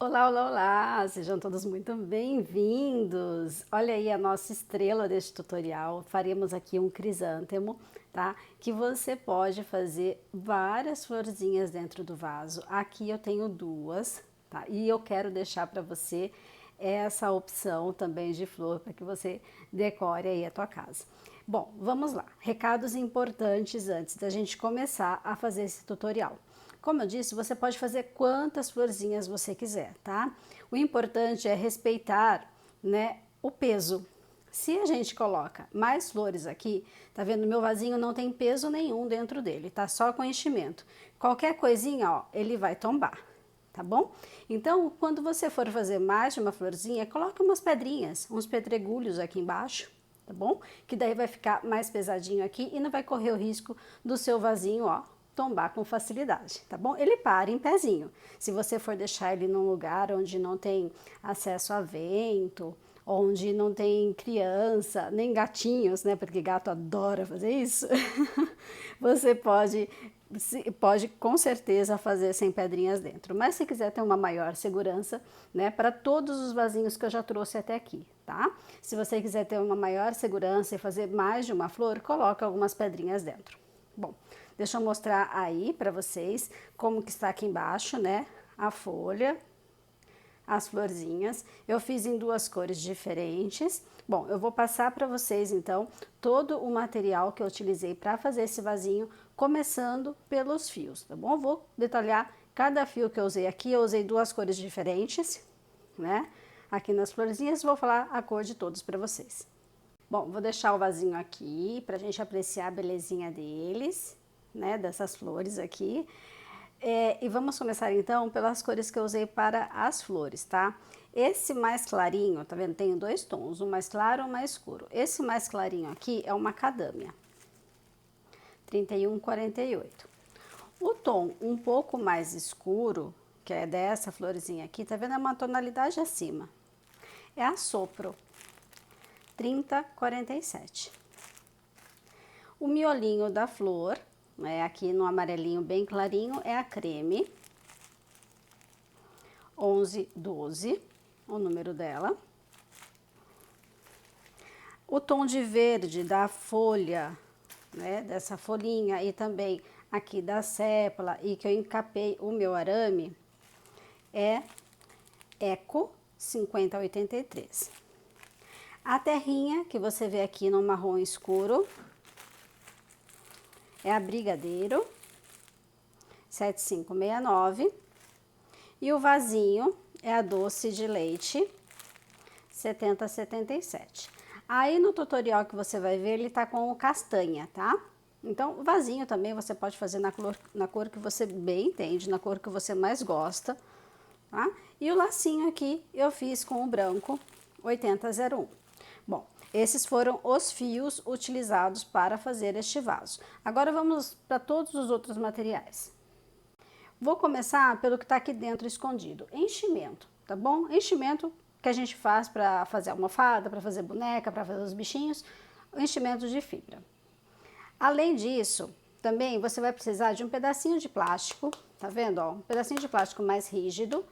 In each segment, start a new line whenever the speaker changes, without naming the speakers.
Olá, olá, olá! Sejam todos muito bem-vindos! Olha aí a nossa estrela deste tutorial. Faremos aqui um crisântemo, tá? Que você pode fazer várias florzinhas dentro do vaso. Aqui eu tenho duas, tá? E eu quero deixar para você essa opção também de flor para que você decore aí a tua casa. Bom, vamos lá. Recados importantes antes da gente começar a fazer esse tutorial. Como eu disse, você pode fazer quantas florzinhas você quiser, tá? O importante é respeitar, né, o peso. Se a gente coloca mais flores aqui, tá vendo? Meu vasinho não tem peso nenhum dentro dele, tá só com enchimento. Qualquer coisinha, ó, ele vai tombar, tá bom? Então, quando você for fazer mais de uma florzinha, coloque umas pedrinhas, uns pedregulhos aqui embaixo, tá bom? Que daí vai ficar mais pesadinho aqui e não vai correr o risco do seu vasinho, ó, tombar com facilidade, tá bom? Ele para em pezinho. Se você for deixar ele num lugar onde não tem acesso a vento, onde não tem criança, nem gatinhos, né? Porque gato adora fazer isso. Você pode com certeza fazer sem pedrinhas dentro. Mas se quiser ter uma maior segurança, né? Para todos os vasinhos que eu já trouxe até aqui, tá? Se você quiser ter uma maior segurança e fazer mais de uma flor, coloca algumas pedrinhas dentro. Bom, deixa eu mostrar aí para vocês como que está aqui embaixo, né? A folha, as florzinhas. Eu fiz em duas cores diferentes. Bom, eu vou passar para vocês então todo o material que eu utilizei para fazer esse vasinho, começando pelos fios, tá bom? Eu vou detalhar cada fio que eu usei aqui. Eu usei duas cores diferentes, né? Aqui nas florzinhas, vou falar a cor de todos para vocês. Bom, vou deixar o vasinho aqui pra gente apreciar a belezinha deles, né, dessas flores aqui. E vamos começar então pelas cores que eu usei para as flores, tá? Esse mais clarinho, tá vendo? Tenho dois tons, um mais claro e um mais escuro. Esse mais clarinho aqui é o macadâmia, 3148. O tom um pouco mais escuro, que é dessa florzinha aqui, tá vendo? É uma tonalidade acima. É a sopro, 3047. O miolinho da flor, né, aqui no amarelinho bem clarinho, é a creme, 1112, o número dela. O tom de verde da folha, né, dessa folhinha e também aqui da sépala e que eu encapei o meu arame, é Eco 5083. A terrinha que você vê aqui no marrom escuro é a Brigadeiro 7569 e o vasinho é a Doce de Leite 7077. Aí no tutorial que você vai ver, ele tá com o castanha, tá? Então o vasinho também você pode fazer na cor que você bem entende, na cor que você mais gosta, tá? E o lacinho aqui eu fiz com o branco 8001. Bom, esses foram os fios utilizados para fazer este vaso. Agora vamos para todos os outros materiais. Vou começar pelo que está aqui dentro escondido, enchimento, tá bom? Enchimento que a gente faz para fazer almofada, para fazer boneca, para fazer os bichinhos, enchimento de fibra. Além disso, também você vai precisar de um pedacinho de plástico, tá vendo, ó? Um pedacinho de plástico mais rígido,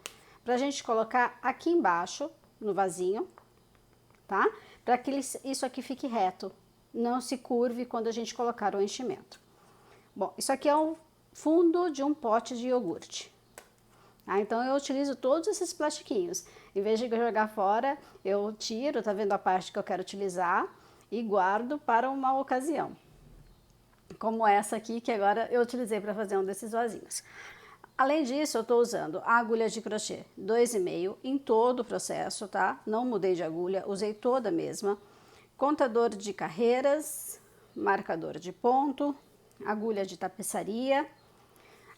para a gente colocar aqui embaixo, no vasinho, tá? Para que isso aqui fique reto, não se curve quando a gente colocar o enchimento. Bom, isso aqui é o fundo de um pote de iogurte. Ah, então eu utilizo todos esses plastiquinhos. Em vez de jogar fora, eu tiro, tá vendo a parte que eu quero utilizar e guardo para uma ocasião. Como essa aqui que agora eu utilizei para fazer um desses vasinhos. Além disso, eu estou usando a agulha de crochê 2,5 em todo o processo, tá? Não mudei de agulha, usei toda a mesma. Contador de carreiras, marcador de ponto, agulha de tapeçaria,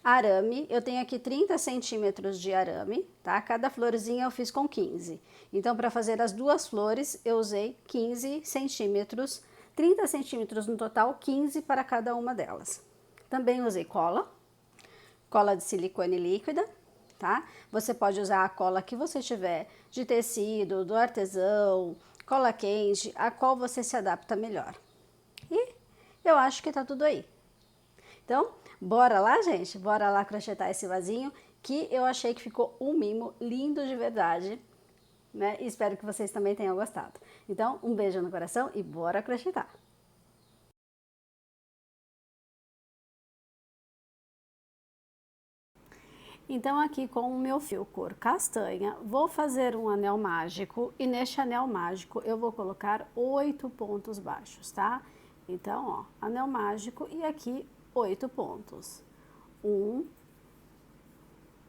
arame. Eu tenho aqui 30 centímetros de arame, tá? Cada florzinha eu fiz com 15. Então, para fazer as duas flores, eu usei 15 centímetros, 30 centímetros no total, 15 para cada uma delas. Também usei cola de silicone líquida, tá? Você pode usar a cola que você tiver, de tecido, do artesão, cola quente, a qual você se adapta melhor. E eu acho que tá tudo aí. Então, bora lá, gente? Bora lá crochetar esse vasinho que eu achei que ficou um mimo lindo de verdade, né? E espero que vocês também tenham gostado. Então, um beijo no coração e bora crochetar! Então, aqui com o meu fio cor castanha, vou fazer um anel mágico e neste anel mágico eu vou colocar 8 pontos baixos, tá? Então, ó, anel mágico e aqui 8 pontos. 1,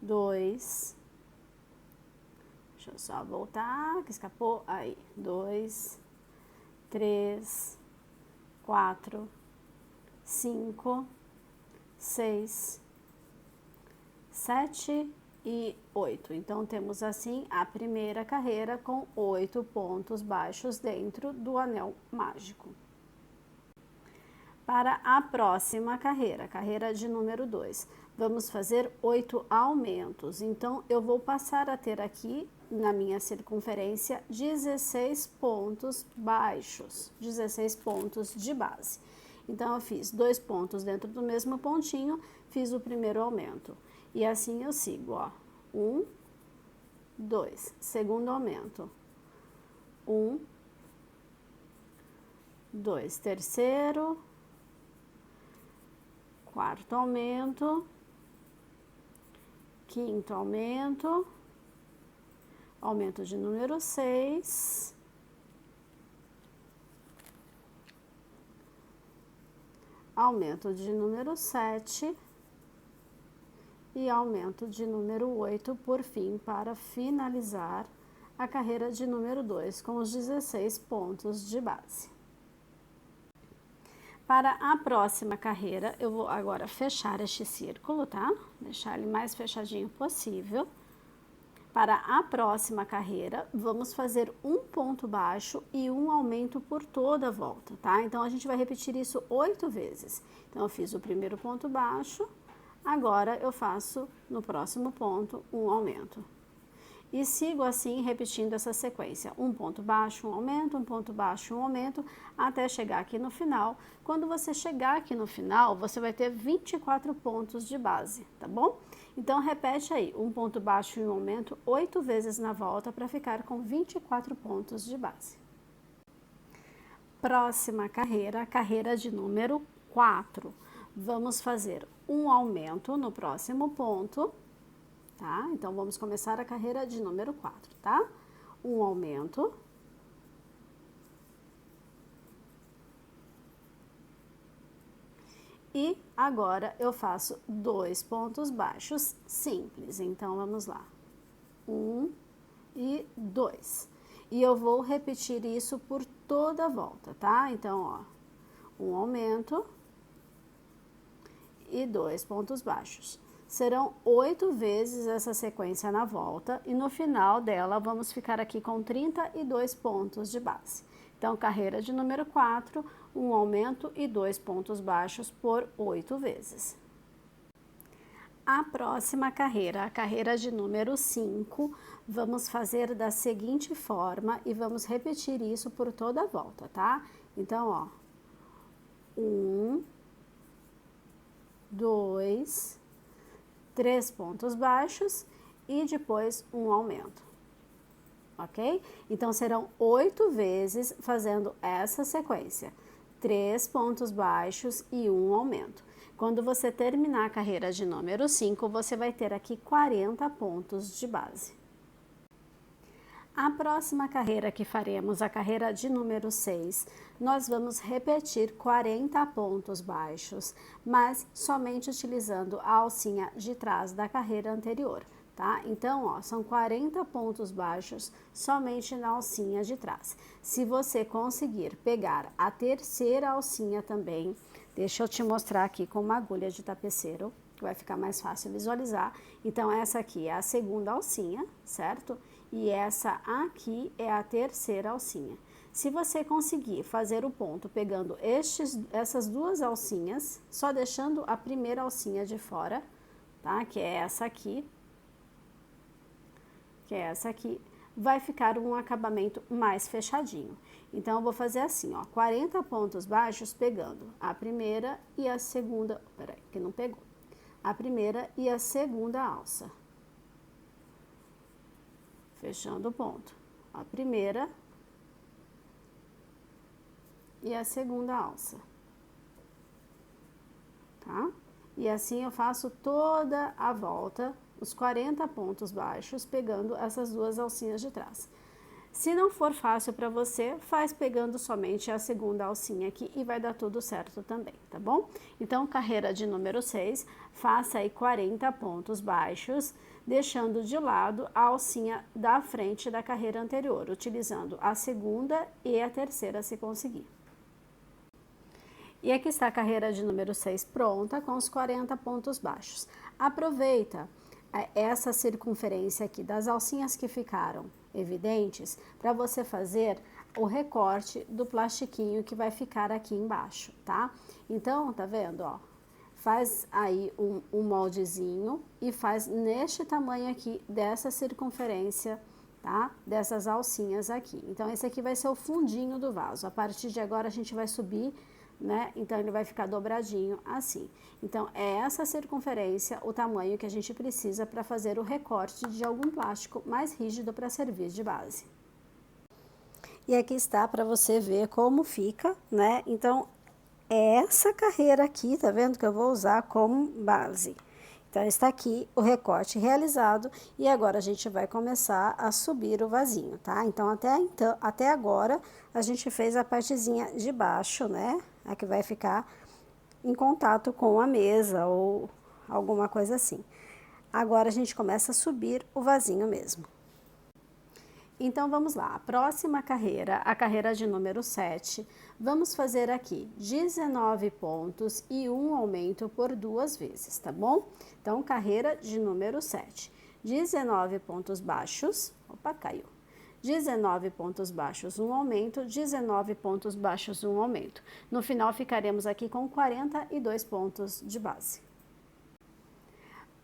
2, deixa eu só voltar, que escapou, aí, 2, 3, 4, 5, 6, 7 e 8. Então, temos assim a primeira carreira com 8 pontos baixos dentro do anel mágico. Para a próxima carreira, carreira de número 2, vamos fazer 8 aumentos. Então, eu vou passar a ter aqui, na minha circunferência, 16 pontos baixos, 16 pontos de base. Então, eu fiz 2 pontos dentro do mesmo pontinho, fiz o primeiro aumento. E assim eu sigo, ó. 1, 2, segundo aumento. 1, 2, terceiro, quarto aumento, quinto aumento, aumento de número 6, aumento de número 7 e aumento de número 8, por fim, para finalizar a carreira de número 2 com os 16 pontos de base. Para a próxima carreira, eu vou agora fechar este círculo, tá? Deixar ele mais fechadinho possível. Para a próxima carreira, vamos fazer um ponto baixo e um aumento por toda a volta, tá? Então, a gente vai repetir isso 8 vezes. Então, eu fiz o primeiro ponto baixo, agora eu faço no próximo ponto um aumento. E sigo assim, repetindo essa sequência. Um ponto baixo, um aumento, um ponto baixo, um aumento, até chegar aqui no final. Quando você chegar aqui no final, você vai ter 24 pontos de base, tá bom? Então, repete aí, um ponto baixo e um aumento 8 vezes na volta para ficar com 24 pontos de base. Próxima carreira, carreira de número 4. Vamos fazer um aumento no próximo ponto, tá? Então, vamos começar a carreira de número 4, tá? Um aumento. E agora eu faço 2 pontos baixos simples. Então, vamos lá. 1 e 2. E eu vou repetir isso por toda a volta, tá? Então, ó, um aumento e 2 pontos baixos. Serão 8 vezes essa sequência na volta e no final dela vamos ficar aqui com 32 pontos de base. Então, carreira de número 4, um aumento e 2 pontos baixos por 8 vezes. A próxima carreira, a carreira de número 5, vamos fazer da seguinte forma e vamos repetir isso por toda a volta, tá? Então, ó, 1, 2, 3 pontos baixos e depois um aumento, ok? Então, serão 8 vezes fazendo essa sequência, 3 pontos baixos e um aumento. Quando você terminar a carreira de número 5, você vai ter aqui 40 pontos de base. A próxima carreira que faremos, a carreira de número 6, nós vamos repetir 40 pontos baixos, mas somente utilizando a alcinha de trás da carreira anterior, tá? Então, ó, são 40 pontos baixos somente na alcinha de trás. Se você conseguir pegar a terceira alcinha também, deixa eu te mostrar aqui com uma agulha de tapeceiro, que vai ficar mais fácil visualizar. Então, essa aqui é a segunda alcinha, certo? E essa aqui é a terceira alcinha. Se você conseguir fazer o ponto pegando essas duas alcinhas, só deixando a primeira alcinha de fora, tá? Que é essa aqui, vai ficar um acabamento mais fechadinho. Então, eu vou fazer assim, ó, 40 pontos baixos pegando a primeira e a segunda, peraí, que não pegou. A primeira e a segunda alça, fechando o ponto. A primeira e a segunda alça, tá? E assim eu faço toda a volta, os 40 pontos baixos, pegando essas duas alcinhas de trás. Se não for fácil para você, faz pegando somente a segunda alcinha aqui e vai dar tudo certo também, tá bom? Então, carreira de número 6, faça aí 40 pontos baixos, deixando de lado a alcinha da frente da carreira anterior, utilizando a segunda e a terceira se conseguir. E aqui está a carreira de número 6 pronta, com os 40 pontos baixos. Aproveita essa circunferência aqui das alcinhas que ficaram evidentes para você fazer o recorte do plastiquinho que vai ficar aqui embaixo, tá? Então, tá vendo, ó? Faz aí um moldezinho e faz neste tamanho aqui dessa circunferência, tá? Dessas alcinhas aqui. Então, esse aqui vai ser o fundinho do vaso. A partir de agora, a gente vai subir, né? Então, ele vai ficar dobradinho assim. Então, é essa circunferência, o tamanho que a gente precisa para fazer o recorte de algum plástico mais rígido para servir de base. E aqui está para você ver como fica, né? Então, é essa carreira aqui, tá vendo? Que eu vou usar como base. Então, está aqui o recorte realizado e agora a gente vai começar a subir o vasinho, tá? Então, até agora, a gente fez a partezinha de baixo, né? A que vai ficar em contato com a mesa ou alguma coisa assim. Agora, a gente começa a subir o vasinho mesmo. Então, vamos lá. A próxima carreira, a carreira de número 7, vamos fazer aqui 19 pontos e um aumento por 2 vezes, tá bom? Então, carreira de número 7. 19 pontos baixos, opa, caiu. 19 pontos baixos, um aumento, 19 pontos baixos, um aumento. No final, ficaremos aqui com 42 pontos de base.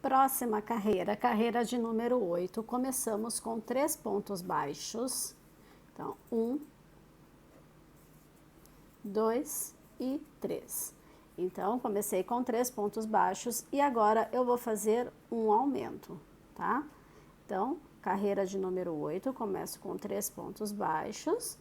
Próxima carreira, carreira de número 8, começamos com 3 pontos baixos. Então, 1, 2 e 3. Então, comecei com 3 pontos baixos e agora eu vou fazer um aumento, tá? Então, carreira de número 8, começo com 3 pontos baixos,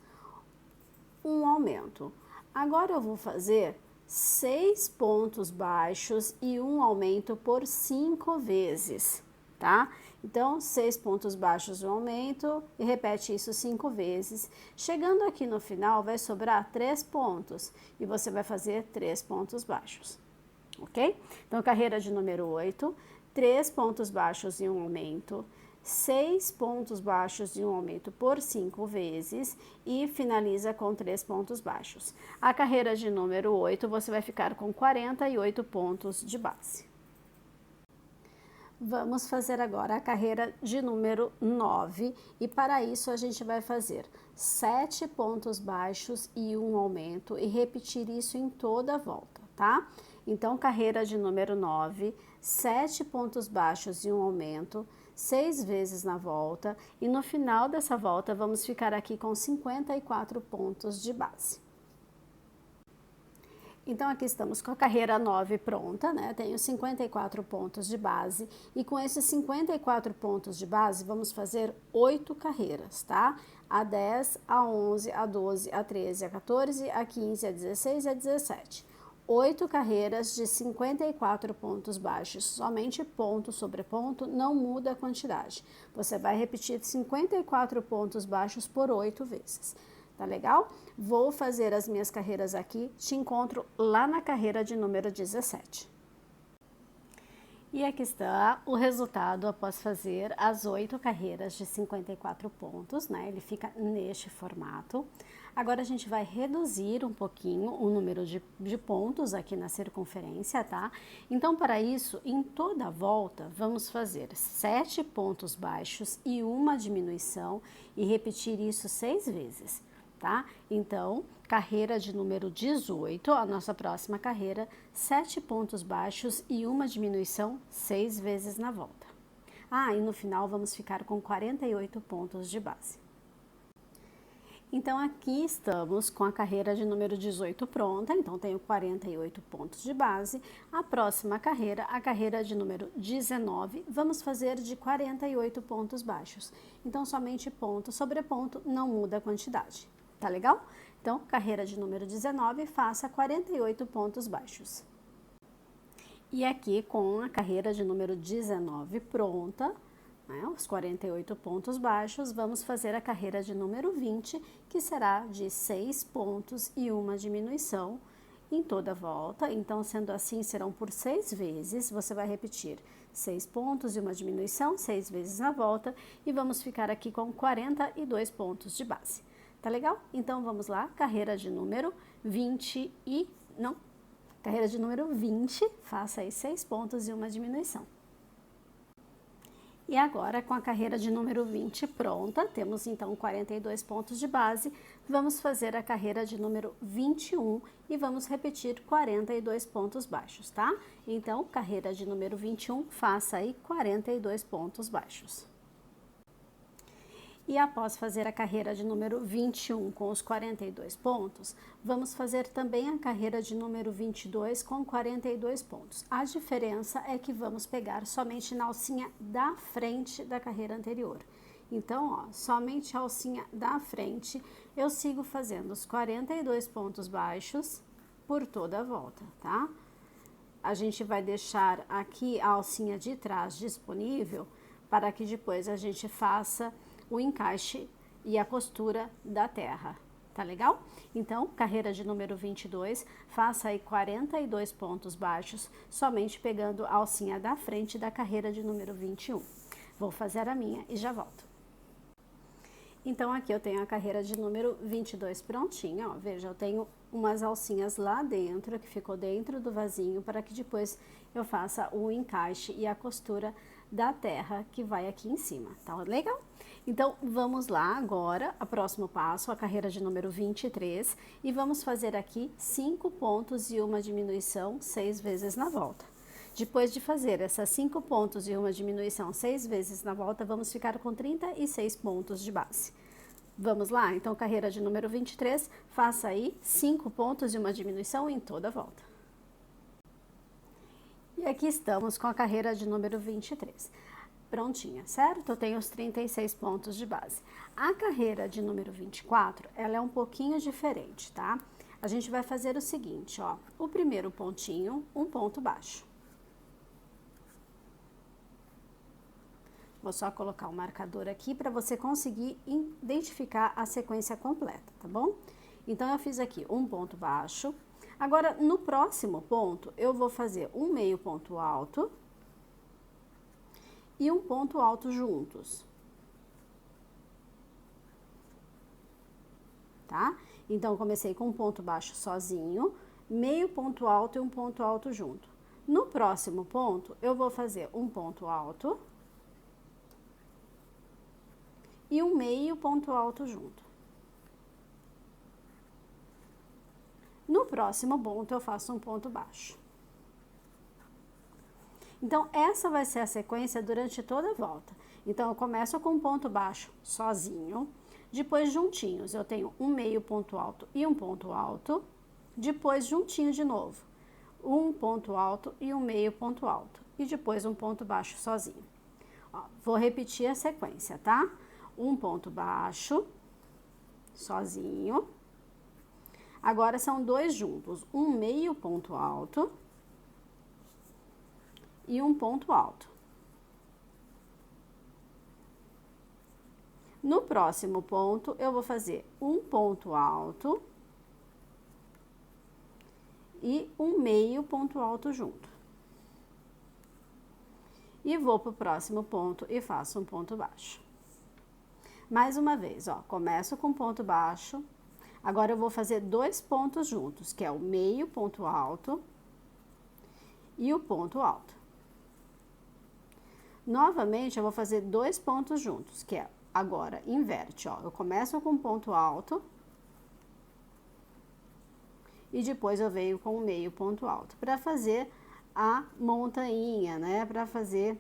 um aumento. Agora eu vou fazer 6 pontos baixos e um aumento por 5 vezes, tá? Então, 6 pontos baixos, um aumento, e repete isso 5 vezes. Chegando aqui no final, vai sobrar 3 pontos, e você vai fazer 3 pontos baixos, ok? Então, carreira de número 8, 3 pontos baixos e um aumento, 6 pontos baixos e um aumento por 5 vezes e finaliza com 3 pontos baixos. A carreira de número 8, você vai ficar com 48 pontos de base. Vamos fazer agora a carreira de número 9 e para isso a gente vai fazer 7 pontos baixos e um aumento e repetir isso em toda a volta, tá? Então, carreira de número 9, 7 pontos baixos e um aumento, 6 vezes na volta e no final dessa volta vamos ficar aqui com 54 pontos de base. Então, aqui estamos com a carreira 9 pronta, né? Tenho 54 pontos de base e com esses 54 pontos de base vamos fazer 8 carreiras, tá? A 10, a 11, a 12, a 13, a 14, a 15, a 16 e a 17. 8 carreiras de 54 pontos baixos, somente ponto sobre ponto, não muda a quantidade. Você vai repetir 54 pontos baixos por 8 vezes. Tá legal? Vou fazer as minhas carreiras aqui, te encontro lá na carreira de número 17. E aqui está o resultado após fazer as 8 carreiras de 54 pontos, né? Ele fica neste formato. Agora a gente vai reduzir um pouquinho o número de pontos aqui na circunferência, tá? Então, para isso, em toda a volta, vamos fazer 7 pontos baixos e uma diminuição e repetir isso 6 vezes, tá? Então, carreira de número 18, a nossa próxima carreira, 7 pontos baixos e uma diminuição 6 vezes na volta. Ah, e no final vamos ficar com 48 pontos de base. Então, aqui estamos com a carreira de número 18 pronta, então tenho 48 pontos de base. A próxima carreira, a carreira de número 19, vamos fazer de 48 pontos baixos. Então, somente ponto sobre ponto, não muda a quantidade. Tá legal? Então, carreira de número 19, faça 48 pontos baixos. E aqui com a carreira de número 19 pronta, os 48 pontos baixos, vamos fazer a carreira de número 20, que será de 6 pontos e uma diminuição em toda a volta. Então, sendo assim, serão por 6 vezes. Você vai repetir 6 pontos e uma diminuição, 6 vezes na volta, e vamos ficar aqui com 42 pontos de base. Tá legal? Então, vamos lá, carreira de número 20 e... não, carreira de número 20, faça aí 6 pontos e uma diminuição. E agora, com a carreira de número 20 pronta, temos então 42 pontos de base, vamos fazer a carreira de número 21 e vamos repetir 42 pontos baixos, tá? Então, carreira de número 21, faça aí 42 pontos baixos. E após fazer a carreira de número 21 com os 42 pontos, vamos fazer também a carreira de número 22 com 42 pontos. A diferença é que vamos pegar somente na alcinha da frente da carreira anterior. Então, ó, somente a alcinha da frente, eu sigo fazendo os 42 pontos baixos por toda a volta, tá? A gente vai deixar aqui a alcinha de trás disponível para que depois a gente faça o encaixe e a costura da terra, tá legal? Então, carreira de número 22, faça aí 42 pontos baixos, somente pegando a alcinha da frente da carreira de número 21. Vou fazer a minha e já volto. Então, aqui eu tenho a carreira de número 22 prontinha, ó, veja, eu tenho umas alcinhas lá dentro, que ficou dentro do vasinho, para que depois eu faça o encaixe e a costura da terra que vai aqui em cima, tá legal? Então, vamos lá agora, o próximo passo, a carreira de número 23, e vamos fazer aqui 5 pontos e uma diminuição 6 vezes na volta. Depois de fazer essas 5 pontos e uma diminuição 6 vezes na volta, vamos ficar com 36 pontos de base. Vamos lá? Então, carreira de número 23, faça aí 5 pontos e uma diminuição em toda a volta. E aqui estamos com a carreira de número 23. Prontinha, certo? Eu tenho os 36 pontos de base. A carreira de número 24, ela é um pouquinho diferente, tá? A gente vai fazer o seguinte, ó. O primeiro pontinho, um ponto baixo. Vou só colocar o marcador aqui para você conseguir identificar a sequência completa, tá bom? Então, eu fiz aqui um ponto baixo. Agora, no próximo ponto, eu vou fazer um meio ponto alto e um ponto alto juntos, tá? Então, comecei com um ponto baixo sozinho, meio ponto alto e um ponto alto junto. No próximo ponto, eu vou fazer um ponto alto e um meio ponto alto junto. No próximo ponto, eu faço um ponto baixo. Então, essa vai ser a sequência durante toda a volta. Então, eu começo com um ponto baixo sozinho, depois juntinhos, eu tenho um meio ponto alto e um ponto alto, depois juntinho de novo, um ponto alto e um meio ponto alto, e depois um ponto baixo sozinho. Ó, vou repetir a sequência, tá? Um ponto baixo, sozinho. Agora, são dois juntos, um meio ponto alto e um ponto alto. No próximo ponto, eu vou fazer um ponto alto e um meio ponto alto junto. E vou para o próximo ponto e faço um ponto baixo. Mais uma vez, ó, começo com ponto baixo, agora eu vou fazer dois pontos juntos, que é o meio ponto alto e o ponto alto. Novamente, eu vou fazer dois pontos juntos, que é agora inverte, ó. Eu começo com um ponto alto e depois eu venho com o meio ponto alto para fazer a montanha, né? Para fazer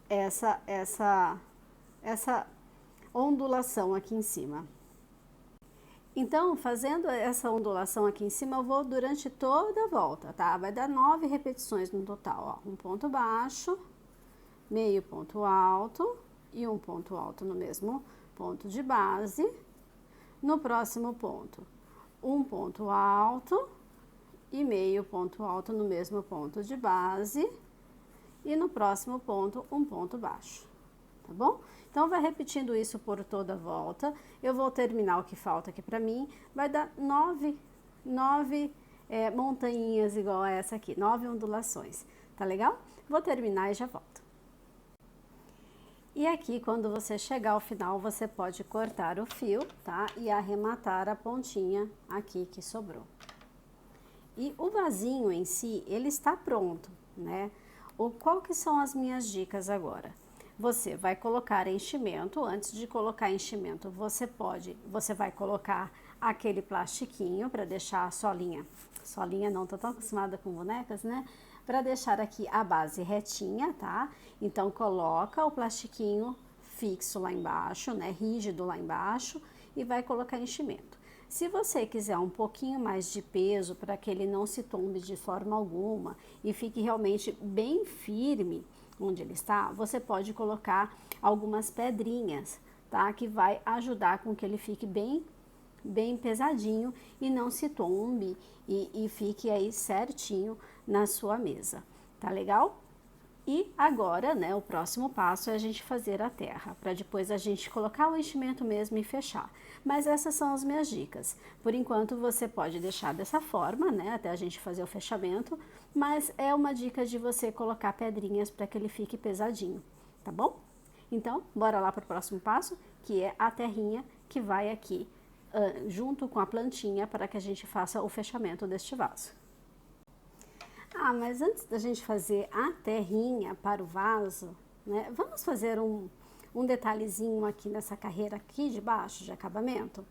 essa essa ondulação aqui em cima. Então, fazendo essa ondulação aqui em cima, eu vou durante toda a volta, tá? Vai dar 9 repetições no total, ó. Um ponto baixo, meio ponto alto e um ponto alto no mesmo ponto de base. No próximo ponto, um ponto alto e meio ponto alto no mesmo ponto de base. E no próximo ponto, um ponto baixo, tá bom? Então, vai repetindo isso por toda a volta. Eu vou terminar o que falta aqui pra mim. Vai dar 9 montanhas igual a essa aqui, 9 ondulações, tá legal? Vou terminar e já volto. E aqui, quando você chegar ao final, você pode cortar o fio, tá? E arrematar a pontinha aqui que sobrou. E o vasinho em si, ele está pronto, né? Qual que são as minhas dicas agora? Você vai colocar enchimento. Antes de colocar enchimento, você vai colocar aquele plastiquinho para deixar a solinha. Solinha não, tô tão acostumada com bonecas, né? Para deixar aqui a base retinha, tá? Então, coloca o plastiquinho fixo lá embaixo, né? Rígido lá embaixo e vai colocar enchimento. Se você quiser um pouquinho mais de peso para que ele não se tombe de forma alguma e fique realmente bem firme onde ele está, você pode colocar algumas pedrinhas, tá? Que vai ajudar com que ele fique bem pesadinho e não se tombe e fique aí certinho na sua mesa, tá legal? E agora, né, o próximo passo é a gente fazer a terra, para depois a gente colocar o enchimento mesmo e fechar. Mas essas são as minhas dicas. Por enquanto você pode deixar dessa forma, né, até a gente fazer o fechamento, mas é uma dica de você colocar pedrinhas para que ele fique pesadinho, tá bom? Então, bora lá para o próximo passo, que é a terrinha que vai aqui junto com a plantinha para que a gente faça o fechamento deste vaso. Ah, mas antes da gente fazer a terrinha para o vaso, né, vamos fazer um detalhezinho aqui nessa carreira aqui de baixo de acabamento?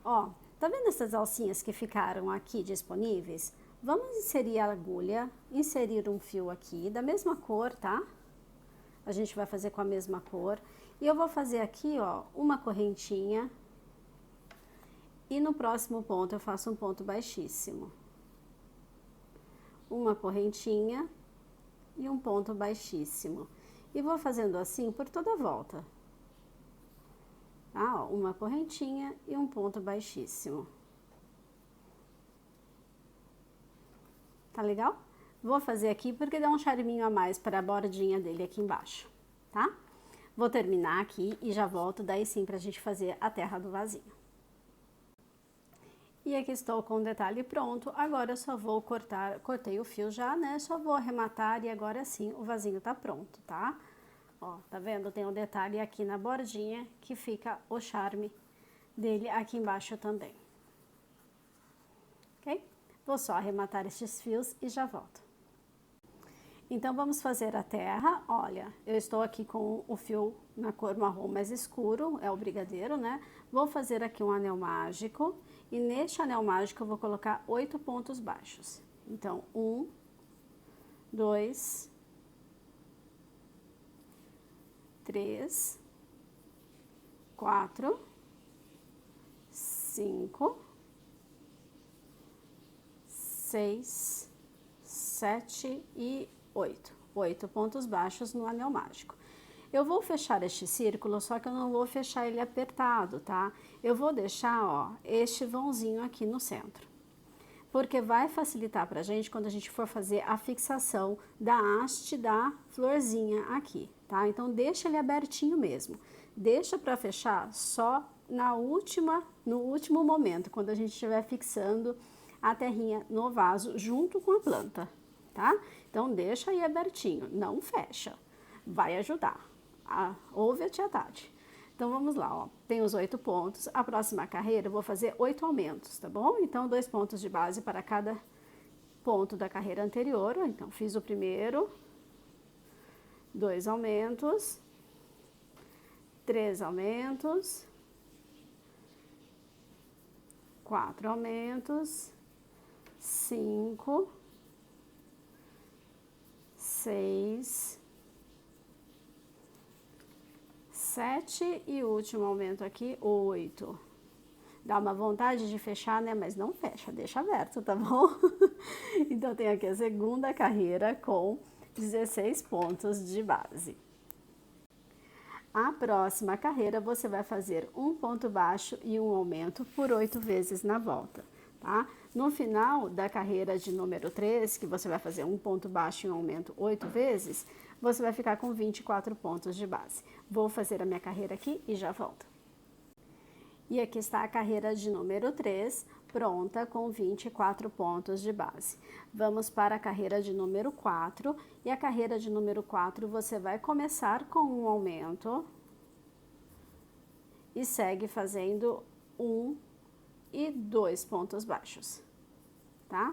Ó, tá vendo essas alcinhas que ficaram aqui disponíveis? Vamos inserir a agulha, inserir um fio aqui da mesma cor, tá? A gente vai fazer com a mesma cor. E eu vou fazer aqui, ó, uma correntinha. E no próximo ponto eu faço um ponto baixíssimo. Uma correntinha e um ponto baixíssimo. E vou fazendo assim por toda a volta. Tá? Ó, uma correntinha e um ponto baixíssimo. Tá legal? Vou fazer aqui porque dá um charminho a mais para a bordinha dele aqui embaixo, tá? Vou terminar aqui e já volto daí sim pra gente fazer a terra do vasinho. E aqui estou com o detalhe pronto, agora eu só vou cortei o fio já, né? Só vou arrematar e agora sim o vasinho tá pronto, tá? Ó, tá vendo? Tem um detalhe aqui na bordinha que fica o charme dele aqui embaixo também. Ok? Vou só arrematar estes fios e já volto. Então, vamos fazer a terra. Olha, eu estou aqui com o fio na cor marrom mais escuro, é o brigadeiro, né? Vou fazer aqui um anel mágico e neste anel mágico eu vou colocar 8 pontos baixos. Então, 1, 2, 3, 4, 5, 6, 7 e 8 pontos baixos no anel mágico. Eu vou fechar este círculo, só que eu não vou fechar ele apertado, tá? Eu vou deixar, ó, este vãozinho aqui no centro. Porque vai facilitar pra gente quando a gente for fazer a fixação da haste da florzinha aqui, tá? Então, deixa ele abertinho mesmo. Deixa pra fechar só no último momento, quando a gente estiver fixando a terrinha no vaso junto com a planta, tá? Então, deixa aí abertinho, não fecha, vai ajudar. Ouve a tia Tati. Então, vamos lá, ó, tem os 8 pontos, a próxima carreira eu vou fazer 8 aumentos, tá bom? Então, 2 pontos de base para cada ponto da carreira anterior, então, fiz o primeiro, 2 aumentos, 3 aumentos, 4 aumentos, 5, 6, 7 e último aumento aqui, 8. Dá uma vontade de fechar, né? Mas não fecha, deixa aberto, tá bom? Então, tem aqui a segunda carreira com 16 pontos de base. A próxima carreira, você vai fazer um ponto baixo e um aumento por 8 vezes na volta, tá? No final da carreira de número 3, que você vai fazer um ponto baixo e um aumento 8 vezes, você vai ficar com 24 pontos de base. Vou fazer a minha carreira aqui e já volto. E aqui está a carreira de número 3, pronta com 24 pontos de base. Vamos para a carreira de número 4, e a carreira de número 4 você vai começar com um aumento e segue fazendo 1 e 2 pontos baixos, tá?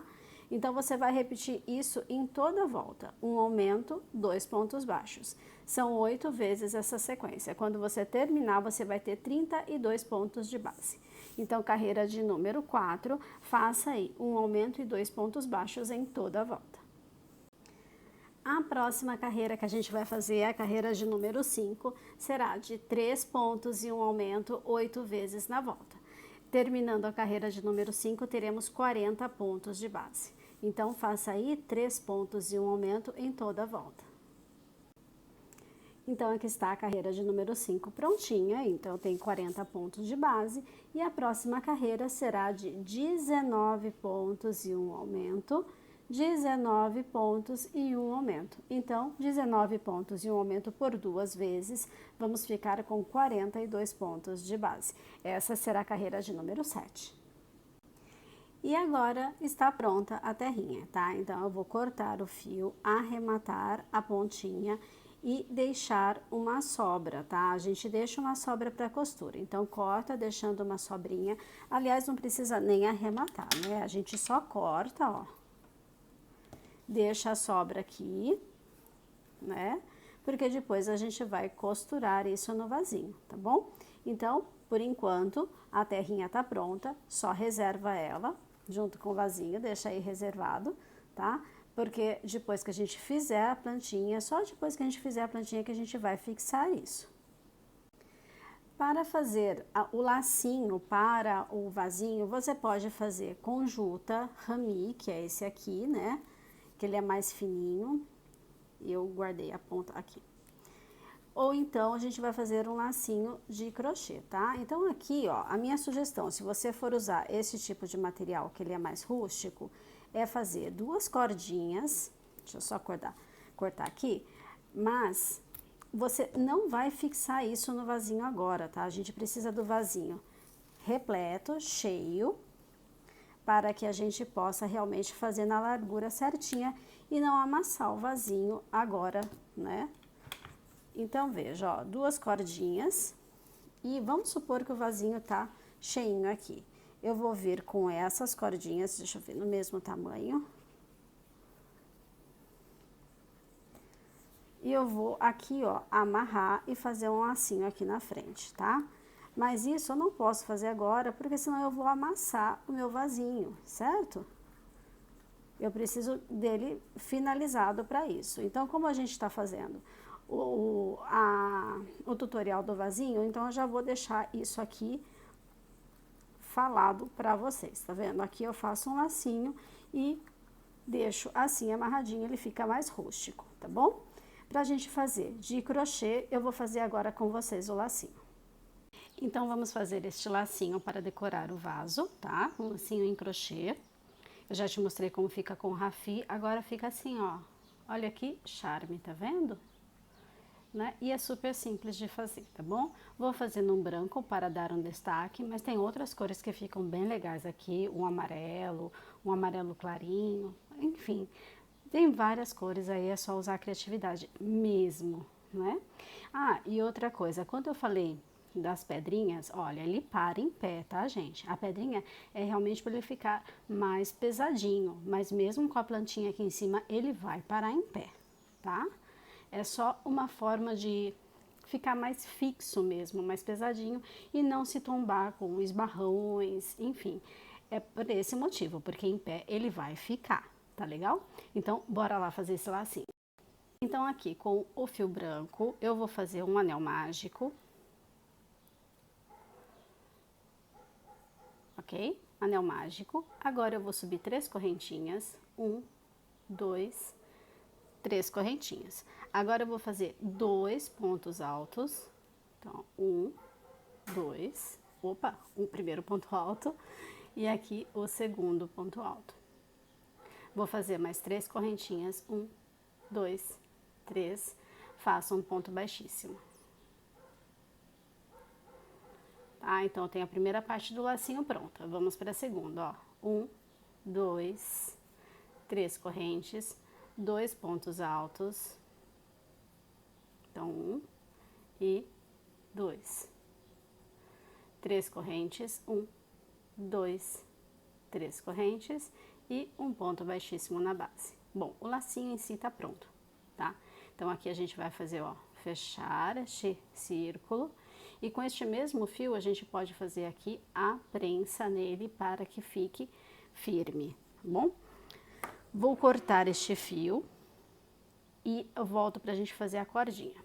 Então, você vai repetir isso em toda a volta, um aumento, 2 pontos baixos. São 8 vezes essa sequência. Quando você terminar, você vai ter 32 pontos de base. Então, carreira de número 4, faça aí um aumento e 2 pontos baixos em toda a volta. A próxima carreira que a gente vai fazer é a carreira de número 5, será de 3 pontos e um aumento 8 vezes na volta. Terminando a carreira de número 5, teremos 40 pontos de base. Então, faça aí 3 pontos e um aumento em toda a volta. Então, aqui está a carreira de número 5 prontinha, então tem 40 pontos de base. E a próxima carreira será de 19 pontos e um aumento, 19 pontos e um aumento. Então, 19 pontos e um aumento por 2 vezes, vamos ficar com 42 pontos de base. Essa será a carreira de número 7. E agora está pronta a terrinha, tá? Então, eu vou cortar o fio, arrematar a pontinha e deixar uma sobra, tá? A gente deixa uma sobra para costura, então corta deixando uma sobrinha. Aliás, não precisa nem arrematar, né? A gente só corta, ó. Deixa a sobra aqui, né? Porque depois a gente vai costurar isso no vasinho, tá bom? Então, por enquanto, a terrinha tá pronta, só reserva ela junto com o vasinho, deixa aí reservado, tá? Porque depois que a gente fizer a plantinha, só depois que a gente fizer a plantinha que a gente vai fixar isso. Para fazer o lacinho para o vasinho, você pode fazer com juta rami, que é esse aqui, né? Que ele é mais fininho. Eu guardei a ponta aqui. Ou então, a gente vai fazer um lacinho de crochê, tá? Então, aqui, ó, a minha sugestão, se você for usar esse tipo de material, que ele é mais rústico, é fazer 2 cordinhas, deixa eu só cortar aqui, mas você não vai fixar isso no vasinho agora, tá? A gente precisa do vasinho repleto, cheio, para que a gente possa realmente fazer na largura certinha e não amassar o vasinho agora, né? Então, veja, ó, 2 cordinhas e vamos supor que o vasinho tá cheinho aqui. Eu vou vir com essas cordinhas, deixa eu ver, no mesmo tamanho. E eu vou aqui, ó, amarrar e fazer um lacinho aqui na frente, tá? Mas isso eu não posso fazer agora, porque senão eu vou amassar o meu vasinho, certo? Eu preciso dele finalizado para isso. Então, como a gente tá fazendo o tutorial do vasinho, então eu já vou deixar isso aqui falado para vocês, tá vendo? Aqui eu faço um lacinho e deixo assim amarradinho, ele fica mais rústico, tá bom? Pra gente fazer de crochê, eu vou fazer agora com vocês o lacinho. Então, vamos fazer este lacinho para decorar o vaso, tá? Um lacinho em crochê. Eu já te mostrei como fica com o rafi, agora fica assim, ó. Olha aqui, charme, tá vendo? Né? E é super simples de fazer, tá bom? Vou fazer num branco para dar um destaque, mas tem outras cores que ficam bem legais aqui, um amarelo clarinho, enfim, tem várias cores aí, é só usar a criatividade mesmo, né? Ah, e outra coisa, quando eu falei das pedrinhas, olha, ele para em pé, tá, gente? A pedrinha é realmente para ele ficar mais pesadinho, mas mesmo com a plantinha aqui em cima, ele vai parar em pé, tá? É só uma forma de ficar mais fixo mesmo, mais pesadinho e não se tombar com esbarrões, enfim. É por esse motivo, porque em pé ele vai ficar, tá legal? Então, bora lá fazer esse lacinho. Então, aqui com o fio branco, eu vou fazer um anel mágico, ok? Anel mágico. Agora eu vou subir 3 correntinhas, 1, 2, 3 correntinhas. Agora eu vou fazer 2 pontos altos, então 1, 2, opa, o primeiro ponto alto e aqui o segundo ponto alto. Vou fazer mais 3 correntinhas, 1, 2, 3, faço um ponto baixíssimo. Tá, então eu tenho a primeira parte do lacinho pronta. Vamos para a segunda, ó. 1, 2, 3 correntes, 2 pontos altos. Então, 1 e 2. 3 correntes, 1, 2, 3 correntes e um ponto baixíssimo na base. Bom, o lacinho em si tá pronto, tá? Então, aqui a gente vai fazer, ó, fechar este círculo. E com este mesmo fio, a gente pode fazer aqui a prensa nele para que fique firme, tá bom? Vou cortar este fio e eu volto pra gente fazer a cordinha.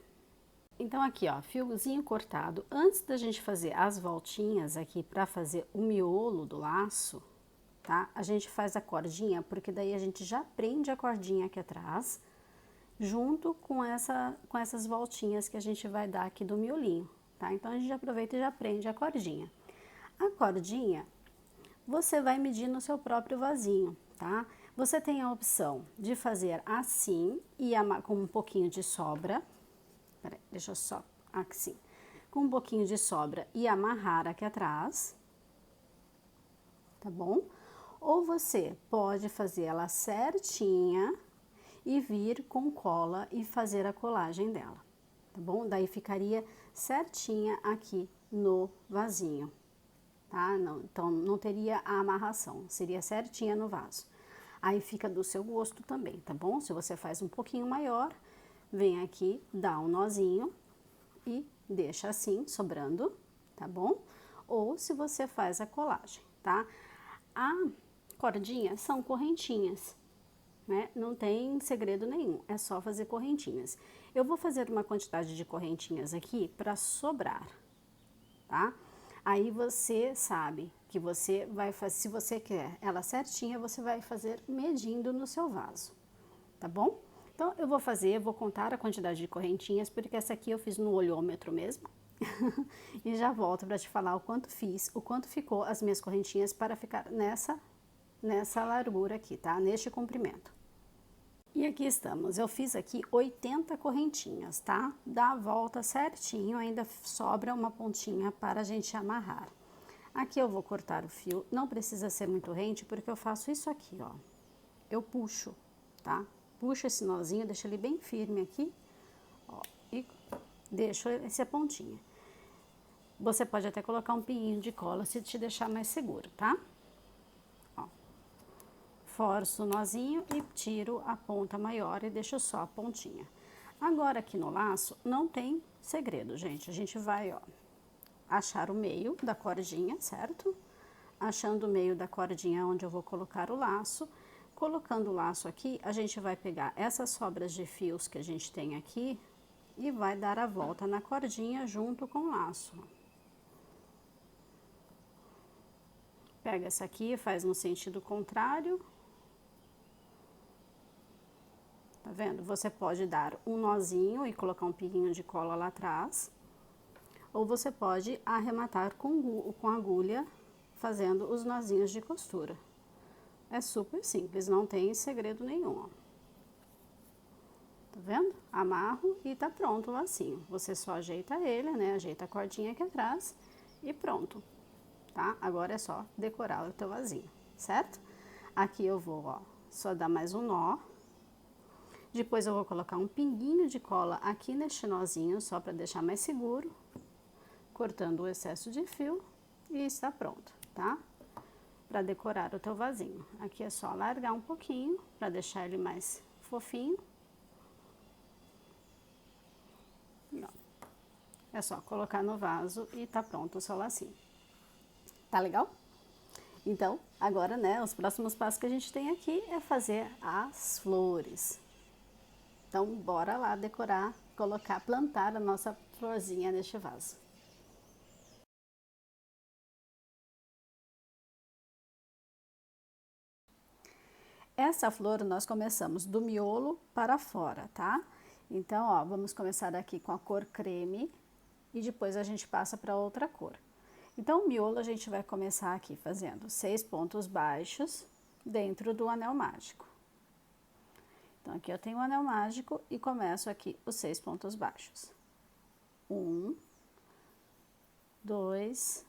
Então aqui, ó, fiozinho cortado. Antes da gente fazer as voltinhas aqui para fazer o miolo do laço, tá? A gente faz a cordinha, porque daí a gente já prende a cordinha aqui atrás, junto com essas voltinhas que a gente vai dar aqui do miolinho, tá? Então a gente aproveita e já prende a cordinha. A cordinha, você vai medir no seu próprio vasinho, tá? Você tem a opção de fazer assim e com um pouquinho de sobra. Peraí, deixa eu só, assim, com um pouquinho de sobra e amarrar aqui atrás, tá bom? Ou você pode fazer ela certinha e vir com cola e fazer a colagem dela, tá bom? Daí ficaria certinha aqui no vasinho, tá? Não, então, não teria a amarração, seria certinha no vaso. Aí fica do seu gosto também, tá bom? Se você faz um pouquinho maior, vem aqui, dá um nozinho e deixa assim, sobrando, tá bom? Ou se você faz a colagem, tá? A cordinha são correntinhas, né? Não tem segredo nenhum, é só fazer correntinhas. Eu vou fazer uma quantidade de correntinhas aqui para sobrar, tá? Aí você sabe que você vai fazer, se você quer ela certinha, você vai fazer medindo no seu vaso, tá bom? Então, eu vou contar a quantidade de correntinhas, porque essa aqui eu fiz no olhômetro mesmo. E já volto para te falar o quanto fiz, o quanto ficou as minhas correntinhas para ficar nessa largura aqui, tá? Neste comprimento. E aqui estamos, eu fiz aqui 80 correntinhas, tá? Dá a volta certinho, ainda sobra uma pontinha para a gente amarrar. Aqui eu vou cortar o fio, não precisa ser muito rente, porque eu faço isso aqui, ó. Eu puxo, tá? Puxo esse nozinho, deixo ele bem firme aqui, ó, e deixo essa pontinha. Você pode até colocar um pinguinho de cola se te deixar mais seguro, tá? Ó, forço o nozinho e tiro a ponta maior e deixo só a pontinha. Agora aqui no laço não tem segredo, gente. A gente vai, ó, achar o meio da cordinha, certo? Achando o meio da cordinha onde eu vou colocar o laço. Colocando o laço aqui, a gente vai pegar essas sobras de fios que a gente tem aqui e vai dar a volta na cordinha junto com o laço. Pega essa aqui, faz no sentido contrário. Tá vendo? Você pode dar um nozinho e colocar um pinguinho de cola lá atrás. Ou você pode arrematar com agulha, fazendo os nozinhos de costura. É super simples, não tem segredo nenhum, ó. Tá vendo? Amarro e tá pronto o lacinho. Você só ajeita ele, né? Ajeita a cordinha aqui atrás e pronto, tá? Agora é só decorar o teu vasinho, certo? Aqui eu vou, ó, só dar mais um nó. Depois eu vou colocar um pinguinho de cola aqui neste nozinho, só para deixar mais seguro, cortando o excesso de fio e está pronto, tá? Para decorar o teu vasinho. Aqui é só alargar um pouquinho para deixar ele mais fofinho. É só colocar no vaso e tá pronto o seu lacinho. Tá legal? Então, agora, né, os próximos passos que a gente tem aqui é fazer as flores. Então, bora lá decorar, plantar a nossa florzinha neste vaso. Essa flor nós começamos do miolo para fora, tá? Então, ó, vamos começar aqui com a cor creme e depois a gente passa para outra cor. Então, o miolo a gente vai começar aqui fazendo 6 pontos baixos dentro do anel mágico. Então, aqui eu tenho o anel mágico e começo aqui os 6 pontos baixos. 1, 2,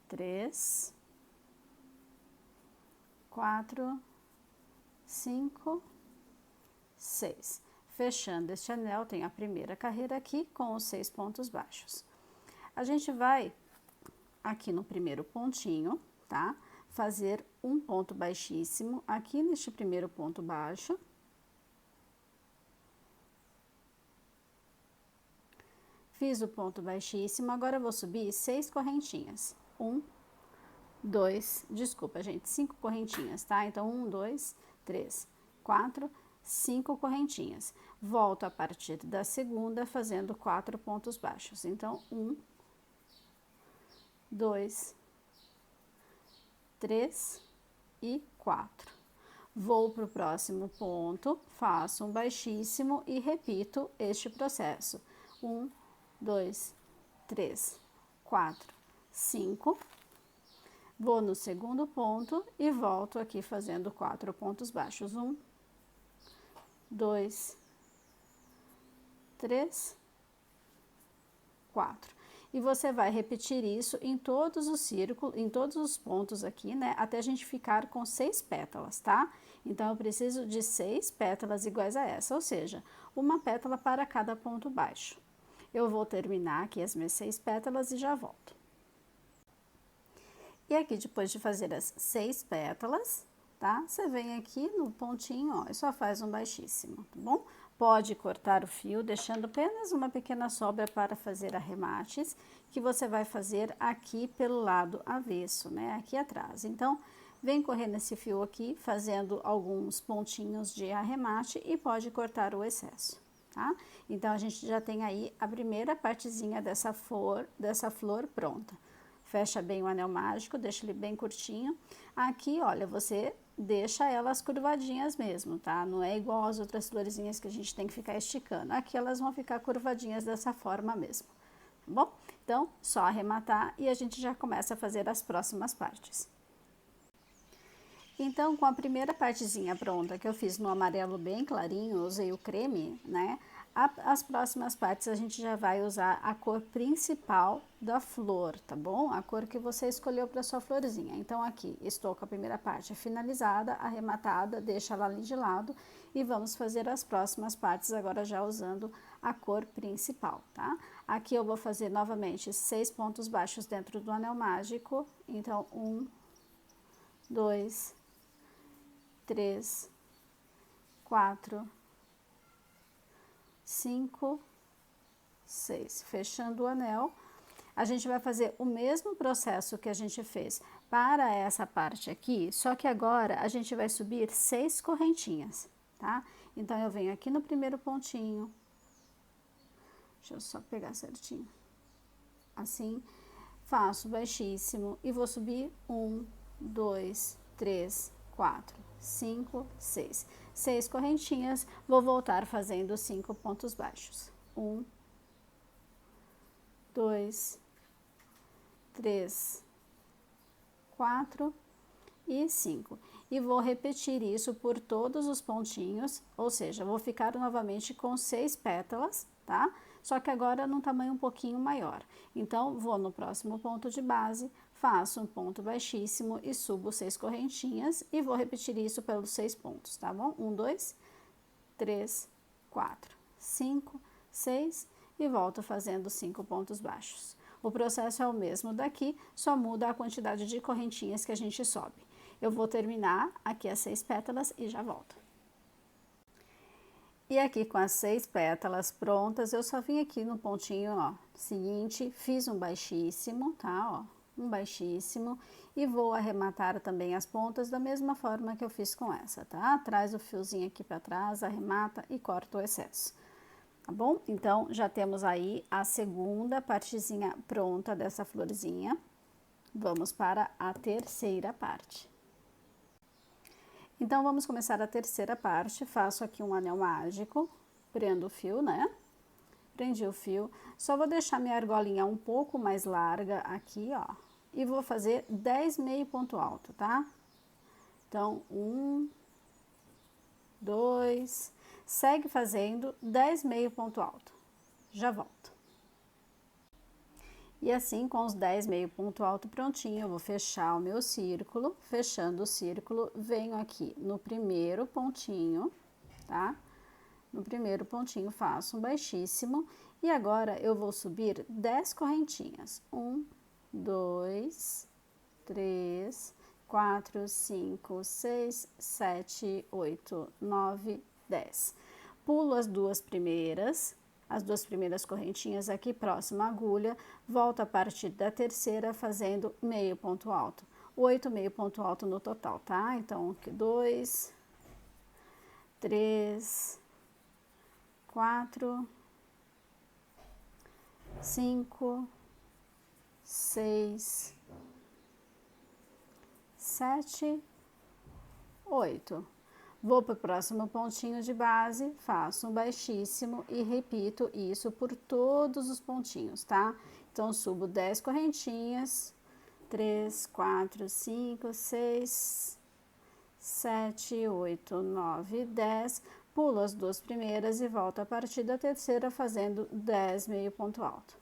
3, 4, 5, 6. Fechando este anel, tem a primeira carreira aqui com os 6 pontos baixos. A gente vai aqui no primeiro pontinho, tá? Fazer um ponto baixíssimo aqui neste primeiro ponto baixo. Fiz o ponto baixíssimo, agora eu vou subir 6 correntinhas. 1, 2, desculpa, gente, 5 correntinhas, tá? Então, 1, 2, 3, 4, 5 correntinhas. Volto a partir da segunda, fazendo 4 pontos baixos. Então, 1, 2, 3 e 4. Vou para o próximo ponto, faço um baixíssimo e repito este processo. 1, 2, 3, 4, 5. Vou no segundo ponto e volto aqui fazendo 4 pontos baixos. 1, 2, 3, 4. E você vai repetir isso em todos os círculos, em todos os pontos aqui, né? Até a gente ficar com 6 pétalas, tá? Então, eu preciso de 6 pétalas iguais a essa, ou seja, uma pétala para cada ponto baixo. Eu vou terminar aqui as minhas 6 pétalas e já volto. E aqui, depois de fazer as 6 pétalas, tá? Você vem aqui no pontinho, ó, e só faz um baixíssimo, tá bom? Pode cortar o fio, deixando apenas uma pequena sobra para fazer arremates, que você vai fazer aqui pelo lado avesso, né? Aqui atrás. Então, vem correndo esse fio aqui, fazendo alguns pontinhos de arremate e pode cortar o excesso, tá? Então, a gente já tem aí a primeira partezinha dessa flor pronta. Fecha bem o anel mágico, deixa ele bem curtinho. Aqui, olha, você deixa elas curvadinhas mesmo, tá? Não é igual as outras florezinhas que a gente tem que ficar esticando. Aqui elas vão ficar curvadinhas dessa forma mesmo, tá bom? Então, só arrematar e a gente já começa a fazer as próximas partes. Então, com a primeira partezinha pronta, que eu fiz no amarelo bem clarinho, usei o creme, né? As próximas partes a gente já vai usar a cor principal da flor, tá bom? A cor que você escolheu para sua florzinha. Então, aqui estou com a primeira parte finalizada, arrematada, deixa ela ali de lado e vamos fazer as próximas partes agora já usando a cor principal, tá? Aqui eu vou fazer novamente 6 pontos baixos dentro do anel mágico. Então, 1, 2, 3, 4, 5, 6. Fechando o anel, a gente vai fazer o mesmo processo que a gente fez para essa parte aqui, só que agora a gente vai subir 6 correntinhas, tá? Então, eu venho aqui no primeiro pontinho, deixa eu só pegar certinho, assim, faço baixíssimo e vou subir 1, 2, 3, 4, 5, 6. 6 correntinhas, vou voltar fazendo 5 pontos baixos. 1, 2, 3, 4 e 5. E vou repetir isso por todos os pontinhos, ou seja, vou ficar novamente com 6 pétalas, tá? Só que agora num tamanho um pouquinho maior. Então, vou no próximo ponto de base, faço um ponto baixíssimo e subo 6 correntinhas e vou repetir isso pelos 6 pontos, tá bom? 1, 2, 3, 4, 5, 6 e volto fazendo 5 pontos baixos. O processo é o mesmo daqui, só muda a quantidade de correntinhas que a gente sobe. Eu vou terminar aqui as 6 pétalas e já volto. E aqui com as 6 pétalas prontas, eu só vim aqui no pontinho, ó, seguinte, fiz um baixíssimo, tá, ó, um baixíssimo, e vou arrematar também as pontas da mesma forma que eu fiz com essa, tá? Traz o fiozinho aqui para trás, arremata e corta o excesso, tá bom? Então, já temos aí a segunda partezinha pronta dessa florzinha. Vamos para a terceira parte. Então, vamos começar a terceira parte. Faço aqui um anel mágico, prendo o fio, né? Prendi o fio. Só vou deixar minha argolinha um pouco mais larga aqui, ó. E vou fazer 10 meio ponto alto, tá? Então, 1, 2, segue fazendo 10 meio ponto alto. Já volto. E assim, com os 10 meio ponto alto prontinho, eu vou fechar o meu círculo. Fechando o círculo, venho aqui no primeiro pontinho, tá? No primeiro pontinho, faço um baixíssimo. E agora, eu vou subir 10 correntinhas. 1, 2, 3, 4, 5, 6, 7, 8, 9, 10. Pulo as duas primeiras correntinhas aqui próxima à agulha, volto a partir da terceira fazendo meio ponto alto. 8 meio ponto alto no total, tá? Então, aqui 2, 3, 4, 5, 6, 7, 8. Vou para o próximo pontinho de base, faço um baixíssimo e repito isso por todos os pontinhos, tá? Então, subo 10 correntinhas, 3, 4, 5, 6, 7, 8, 9, 10. Pulo as duas primeiras e volto a partir da terceira fazendo 10 meio ponto alto.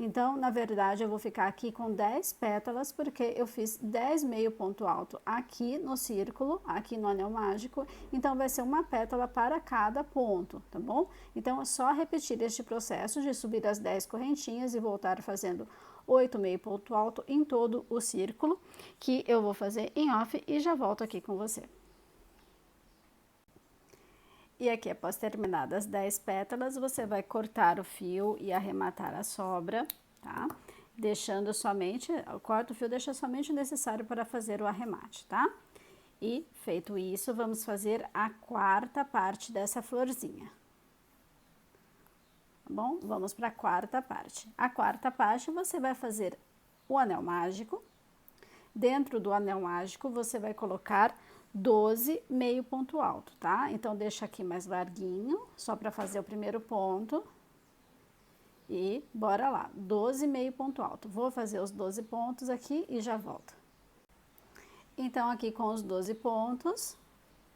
Então, na verdade, eu vou ficar aqui com 10 pétalas, porque eu fiz 10 meio ponto alto aqui no círculo, aqui no anel mágico, então vai ser uma pétala para cada ponto, tá bom? Então, é só repetir este processo de subir as 10 correntinhas e voltar fazendo 8 meio ponto alto em todo o círculo, que eu vou fazer em off e já volto aqui com você. E aqui, após terminadas as 10 pétalas, você vai cortar o fio e arrematar a sobra, tá? Deixando somente, corta o fio, deixa somente o necessário para fazer o arremate, tá? E, feito isso, vamos fazer a quarta parte dessa florzinha. Tá bom? Vamos para a quarta parte. A quarta parte, você vai fazer o anel mágico. Dentro do anel mágico, você vai colocar 12 meio ponto alto, tá? Então, deixa aqui mais larguinho, só para fazer o primeiro ponto. E bora lá, 12 meio ponto alto. Vou fazer os 12 pontos aqui e já volto. Então, aqui com os 12 pontos,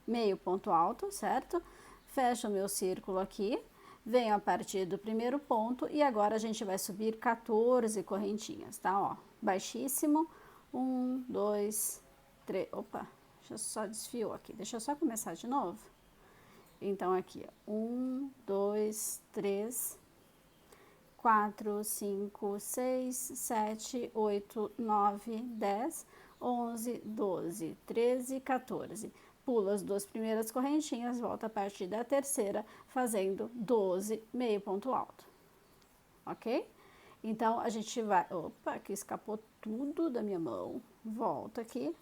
meio ponto alto, certo? Fecho o meu círculo aqui, venho a partir do primeiro ponto e agora a gente vai subir 14 correntinhas, tá? Ó, baixíssimo, 1, 2, 3, opa! Deixa eu só desfiou aqui, deixa eu só começar de novo. Então, aqui, ó, 1, 2, 3, 4, 5, 6, 7, 8, 9, 10, 11, 12, 13, 14. Pulo as duas primeiras correntinhas, volto a partir da terceira, fazendo 12 meio ponto alto. Ok? Então, a gente vai... Opa, aqui escapou tudo da minha mão. Volta aqui.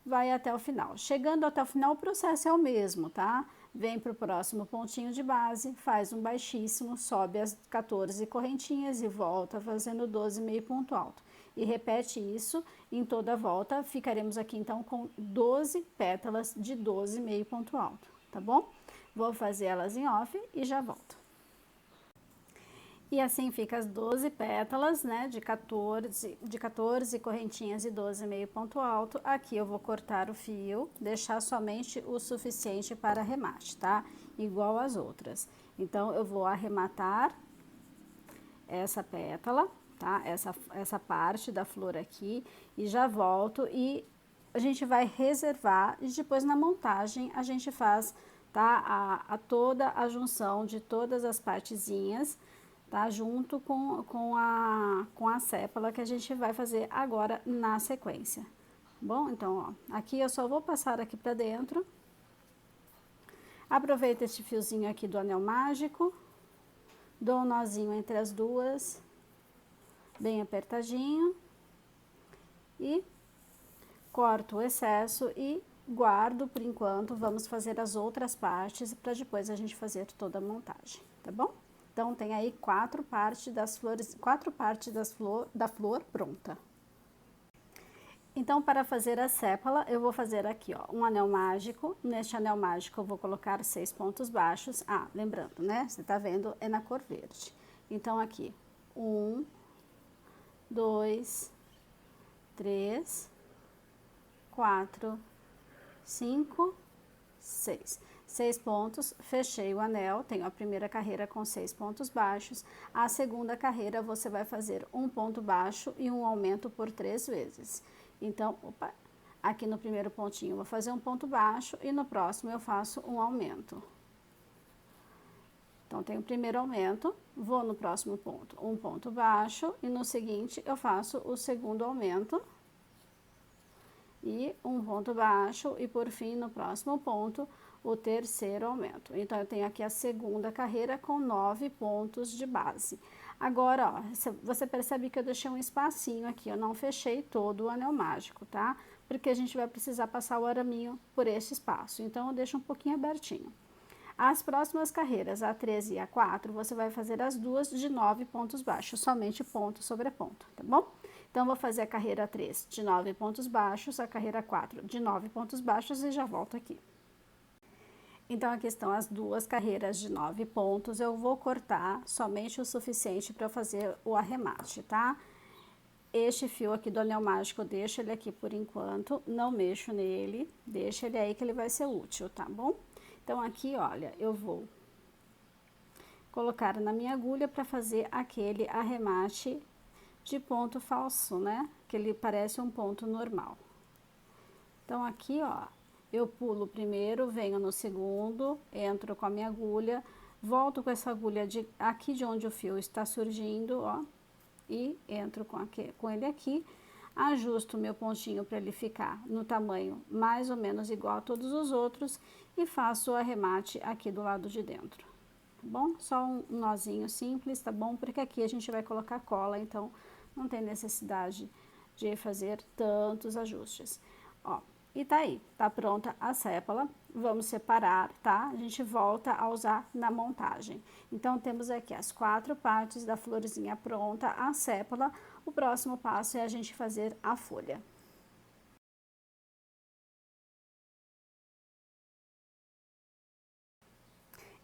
Vai até o final. Chegando até o final, o processo é o mesmo, tá? Vem para o próximo pontinho de base, faz um baixíssimo, sobe as 14 correntinhas e volta fazendo 12 meio ponto alto. E repete isso em toda a volta, ficaremos aqui então com 12 pétalas de 12 meio ponto alto, tá bom? Vou fazer elas em off e já volto. E assim fica as 12 pétalas, né, de 14 correntinhas e 12 meio ponto alto. Aqui eu vou cortar o fio, deixar somente o suficiente para arremate, tá? Igual as outras. Então, eu vou arrematar essa pétala, tá? Essa parte da flor aqui e já volto e a gente vai reservar e depois na montagem a gente faz, tá? Toda a junção de todas as partezinhas, tá? Junto com a sépala que a gente vai fazer agora na sequência. Bom, então, ó, aqui eu só vou passar aqui pra dentro. Aproveito este fiozinho aqui do anel mágico, dou um nozinho entre as duas, bem apertadinho, e corto o excesso e guardo por enquanto. Vamos fazer as outras partes para depois a gente fazer toda a montagem, tá bom? Então, tem aí 4 partes da flor pronta. Então, para fazer a sépola, eu vou fazer aqui, ó, um anel mágico. Neste anel mágico, eu vou colocar 6 pontos baixos. Ah, lembrando, né? Você tá vendo, é na cor verde. Então, aqui, 1, 2, 3, 4, 5, 6. 6 pontos, fechei o anel, tenho a primeira carreira com 6 pontos baixos. A segunda carreira, você vai fazer um ponto baixo e um aumento por 3 vezes. Então, opa, aqui no primeiro pontinho eu vou fazer um ponto baixo e no próximo eu faço um aumento. Então, tem o primeiro aumento, vou no próximo ponto, um ponto baixo e no seguinte eu faço o segundo aumento e um ponto baixo e por fim no próximo ponto o terceiro aumento. Então, eu tenho aqui a segunda carreira com 9 pontos de base. Agora, ó, você percebe que eu deixei um espacinho aqui, eu não fechei todo o anel mágico, tá? Porque a gente vai precisar passar o araminho por esse espaço, então eu deixo um pouquinho abertinho. As próximas carreiras, a 13 e a 4, você vai fazer as duas de 9 pontos baixos, somente ponto sobre ponto, tá bom? Então, vou fazer a carreira 3 de 9 pontos baixos, a carreira 4 de 9 pontos baixos e já volto aqui. Então, aqui estão as duas carreiras de 9 pontos. Eu vou cortar somente o suficiente para fazer o arremate, tá? Este fio aqui do anel mágico, eu deixo ele aqui por enquanto, não mexo nele, deixa ele aí que ele vai ser útil, tá bom? Então, aqui, olha, eu vou colocar na minha agulha para fazer aquele arremate de ponto falso, né? Que ele parece um ponto normal. Então, aqui, ó, eu pulo o primeiro, venho no segundo, entro com a minha agulha, volto com essa agulha aqui de onde o fio está surgindo, ó, e entro com ele aqui, ajusto o meu pontinho para ele ficar no tamanho mais ou menos igual a todos os outros e faço o arremate aqui do lado de dentro, tá bom? Só um nozinho simples, tá bom? Porque aqui a gente vai colocar cola, então não tem necessidade de fazer tantos ajustes, ó. E tá aí, tá pronta a sépola. Vamos separar, tá? A gente volta a usar na montagem. Então, temos aqui as 4 partes da florzinha pronta, a sépola. O próximo passo é a gente fazer a folha.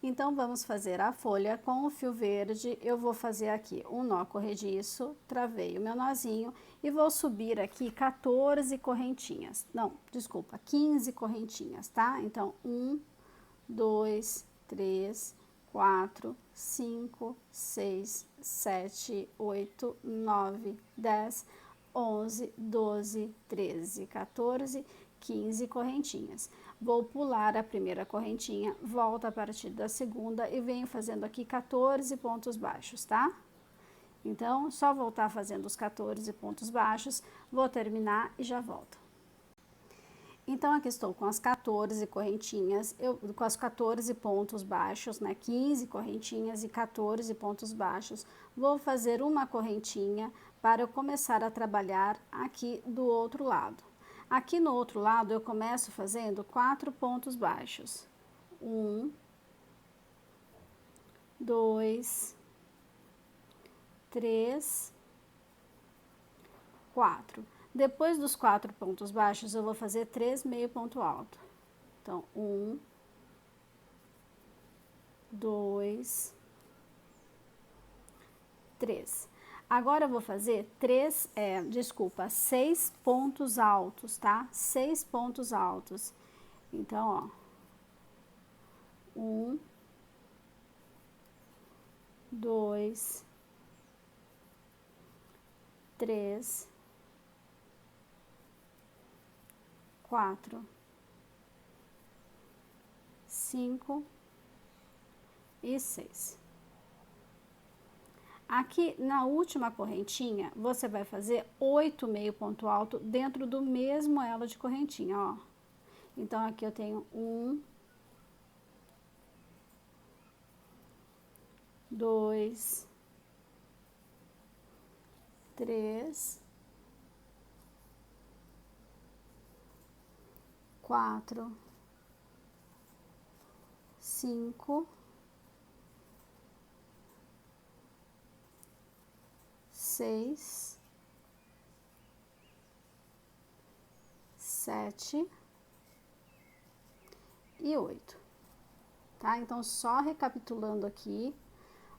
Então, vamos fazer a folha com o fio verde. Eu vou fazer aqui um nó corrediço, travei o meu nozinho e vou subir aqui 14 correntinhas. Não, desculpa, 15 correntinhas, tá? Então, 1, 2, 3, 4, 5, 6, 7, 8, 9, 10, 11, 12, 13, 14, 15 correntinhas. Vou pular a primeira correntinha, volto a partir da segunda e venho fazendo aqui 14 pontos baixos, tá? Então, só voltar fazendo os 14 pontos baixos, vou terminar e já volto. Então, aqui estou com as 14 correntinhas, com as 14 pontos baixos, né? 15 correntinhas e 14 pontos baixos. Vou fazer uma correntinha para eu começar a trabalhar aqui do outro lado. Aqui no outro lado, eu começo fazendo 4 pontos baixos. 1, 2, 3, 4. Depois dos 4 pontos baixos, eu vou fazer 3 meio ponto alto. Então, 1, 2, 3. Agora, eu vou fazer 6 pontos altos, tá? 6 pontos altos. Então, ó, 1, 2, 3, 4, 5 e 6. Aqui na última correntinha, você vai fazer 8 meio ponto alto dentro do mesmo elo de correntinha, ó. Então, aqui eu tenho 1, 2, 3, 4, 5, 6, 7 e 8, tá? Então, só recapitulando aqui,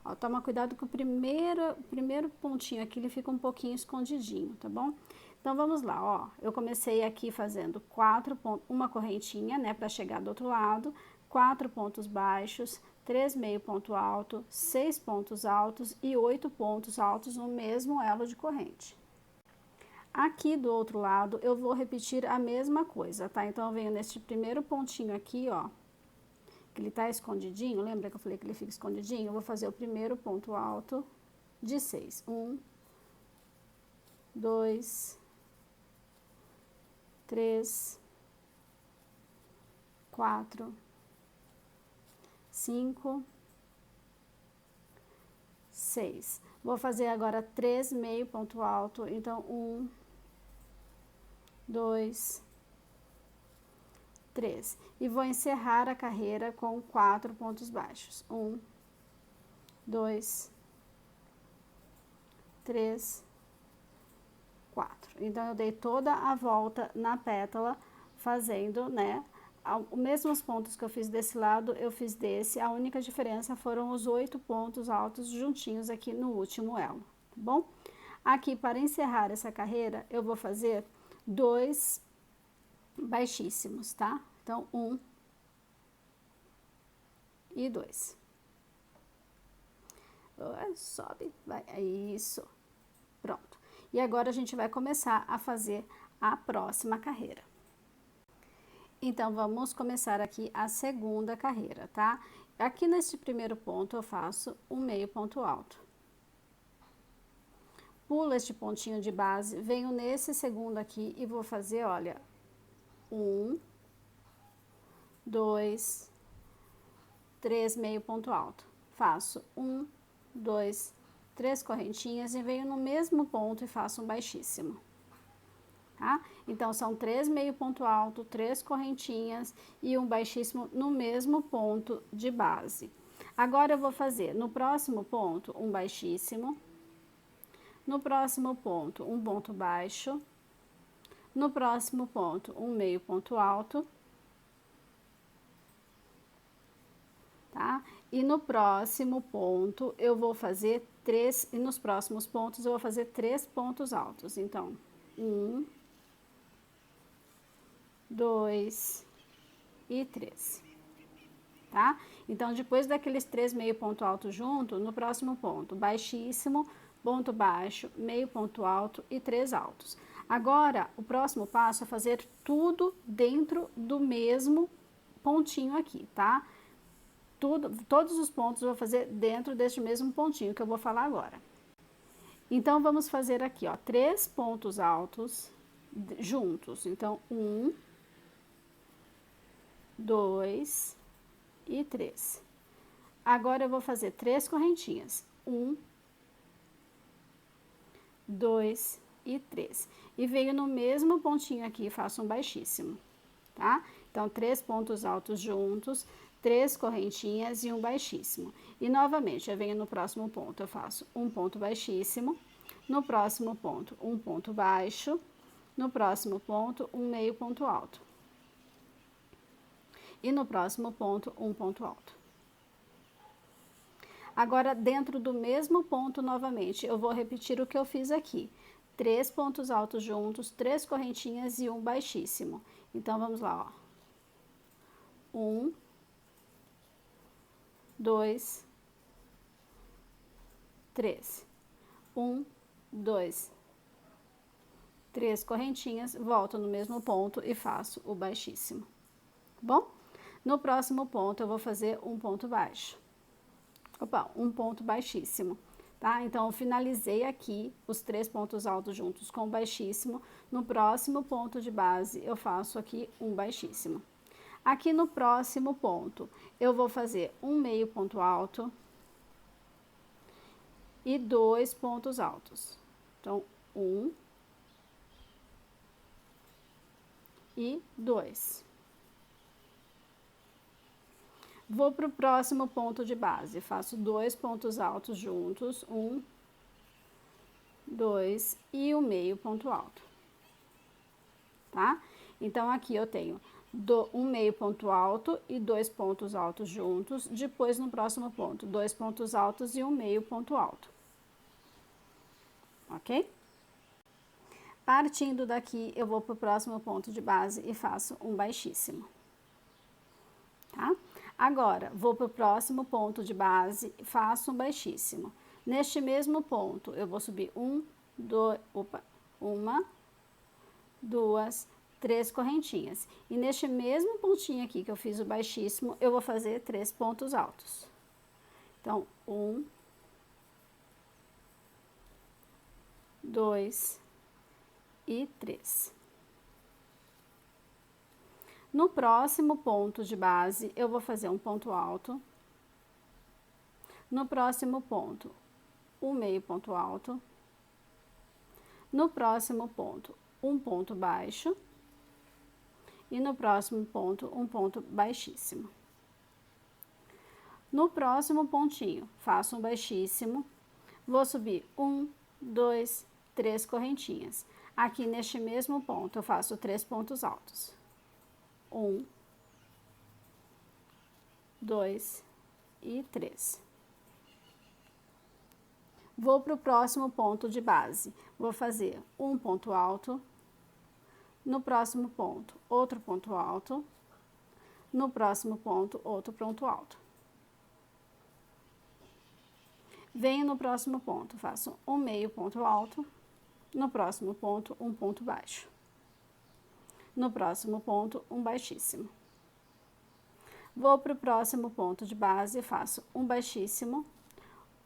ó, toma cuidado que o primeiro pontinho aqui, ele fica um pouquinho escondidinho, tá bom? Então, vamos lá, ó, eu comecei aqui fazendo uma correntinha, né, para chegar do outro lado, 4 pontos baixos, 3 meio ponto alto, 6 pontos altos e 8 pontos altos no mesmo elo de corrente. Aqui do outro lado, eu vou repetir a mesma coisa, tá? Então, eu venho nesse primeiro pontinho aqui, ó, que ele tá escondidinho, lembra que eu falei que ele fica escondidinho? Eu vou fazer o primeiro ponto alto de 6. 1, 2, 3, 4, 5, 6. Vou fazer agora 3 meio ponto alto, então 1, 2, 3. E vou encerrar a carreira com 4 pontos baixos. 1, 2, 3, 4. Então, eu dei toda a volta na pétala, fazendo, né, os mesmos pontos que eu fiz desse lado, eu fiz desse. A única diferença foram os 8 pontos altos juntinhos aqui no último elo, tá bom? Aqui, para encerrar essa carreira, eu vou fazer 2 baixíssimos, tá? Então, 1 e 2. Sobe, vai, é isso. Pronto. E agora a gente vai começar a fazer a próxima carreira. Então, vamos começar aqui a segunda carreira, tá? Aqui neste primeiro ponto, eu faço um meio ponto alto. Pulo este pontinho de base, venho nesse segundo aqui e vou fazer, olha, 1, 2, 3 meio ponto alto. Faço 1, 2, 3 correntinhas e venho no mesmo ponto e faço um baixíssimo. Tá? Então, são 3 meio ponto alto, 3 correntinhas e um baixíssimo no mesmo ponto de base. Agora, eu vou fazer no próximo ponto um baixíssimo, no próximo ponto um ponto baixo, no próximo ponto um meio ponto alto, tá? E no próximo ponto eu vou fazer 3, e nos próximos pontos eu vou fazer 3 pontos altos. Então, 1, 2 e 3, tá? Então, depois daqueles 3 meio ponto alto junto, no próximo ponto, baixíssimo, ponto baixo, meio ponto alto e 3 altos. Agora, o próximo passo é fazer tudo dentro do mesmo pontinho aqui, tá? Todos os pontos eu vou fazer dentro deste mesmo pontinho que eu vou falar agora. Então, vamos fazer aqui, ó, 3 pontos altos juntos. Então, 1, 2 e 3. Agora, eu vou fazer 3 correntinhas. 1, 2 e 3. E venho no mesmo pontinho aqui e faço um baixíssimo, tá? Então, 3 pontos altos juntos, 3 correntinhas e um baixíssimo. E novamente, eu venho no próximo ponto, eu faço um ponto baixíssimo, no próximo ponto, um ponto baixo, no próximo ponto, um meio ponto alto. E no próximo ponto, um ponto alto. Agora, dentro do mesmo ponto, novamente, eu vou repetir o que eu fiz aqui. 3 pontos altos juntos, 3 correntinhas e um baixíssimo. Então, vamos lá, ó. 1, 2, 3. 1, 2, 3 correntinhas, volto no mesmo ponto e faço o baixíssimo. Bom? No próximo ponto, eu vou fazer um ponto baixo. Opa, um ponto baixíssimo, tá? Então, eu finalizei aqui os 3 pontos altos juntos com baixíssimo. No próximo ponto de base, eu faço aqui um baixíssimo. Aqui no próximo ponto, eu vou fazer um meio ponto alto e 2 pontos altos. Então, 1 e 2. Vou para o próximo ponto de base, faço 2 pontos altos juntos, 1, 2 e o meio ponto alto, tá? Então, aqui eu tenho um meio ponto alto e 2 pontos altos juntos. Depois, no próximo ponto, 2 pontos altos e um meio ponto alto. Ok? Partindo daqui, eu vou para o próximo ponto de base e faço um baixíssimo. Tá? Agora, vou para o próximo ponto de base, faço um baixíssimo. Neste mesmo ponto, eu vou subir uma, duas, 3 correntinhas. E neste mesmo pontinho aqui que eu fiz o baixíssimo, eu vou fazer 3 pontos altos. Então, 1, 2 e 3. No próximo ponto de base, eu vou fazer um ponto alto. No próximo ponto, um meio ponto alto. No próximo ponto, um ponto baixo. E no próximo ponto, um ponto baixíssimo. No próximo pontinho, faço um baixíssimo. Vou subir 1, 2, 3 correntinhas. Aqui neste mesmo ponto, eu faço 3 pontos altos. 1, 2 e 3. Vou para o próximo ponto de base. Vou fazer um ponto alto. No próximo ponto, outro ponto alto. No próximo ponto, outro ponto alto. Venho no próximo ponto, faço um meio ponto alto. No próximo ponto, um ponto baixo. No próximo ponto, um baixíssimo. Vou para o próximo ponto de base e faço um baixíssimo,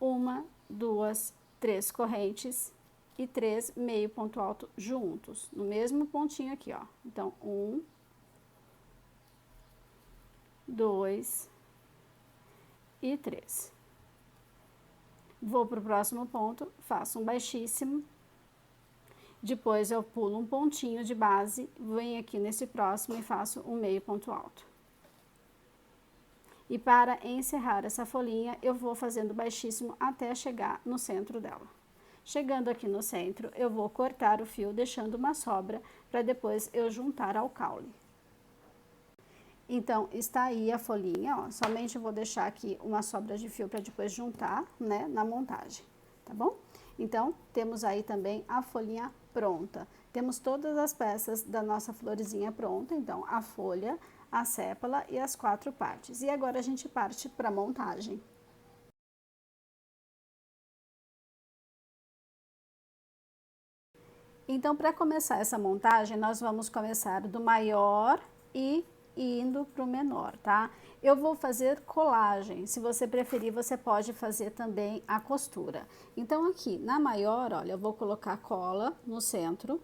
1, 2, 3 correntes e 3 meio ponto alto juntos, no mesmo pontinho aqui, ó. Então, 1, 2 e 3. Vou para o próximo ponto, faço um baixíssimo. Depois eu pulo um pontinho de base, venho aqui nesse próximo e faço um meio ponto alto. E para encerrar essa folhinha, eu vou fazendo baixíssimo até chegar no centro dela. Chegando aqui no centro, eu vou cortar o fio, deixando uma sobra, para depois eu juntar ao caule. Então, está aí a folhinha, ó. Somente vou deixar aqui uma sobra de fio para depois juntar, né, na montagem, tá bom? Então, temos aí também a folhinha pronta. Temos todas as peças da nossa florezinha pronta, então, a folha, a sépala e as 4 partes. E agora a gente parte para a montagem. Então, para começar essa montagem, nós vamos começar do maior e indo para o menor, tá? Eu vou fazer colagem, se você preferir, você pode fazer também a costura. Então, aqui na maior, olha, eu vou colocar cola no centro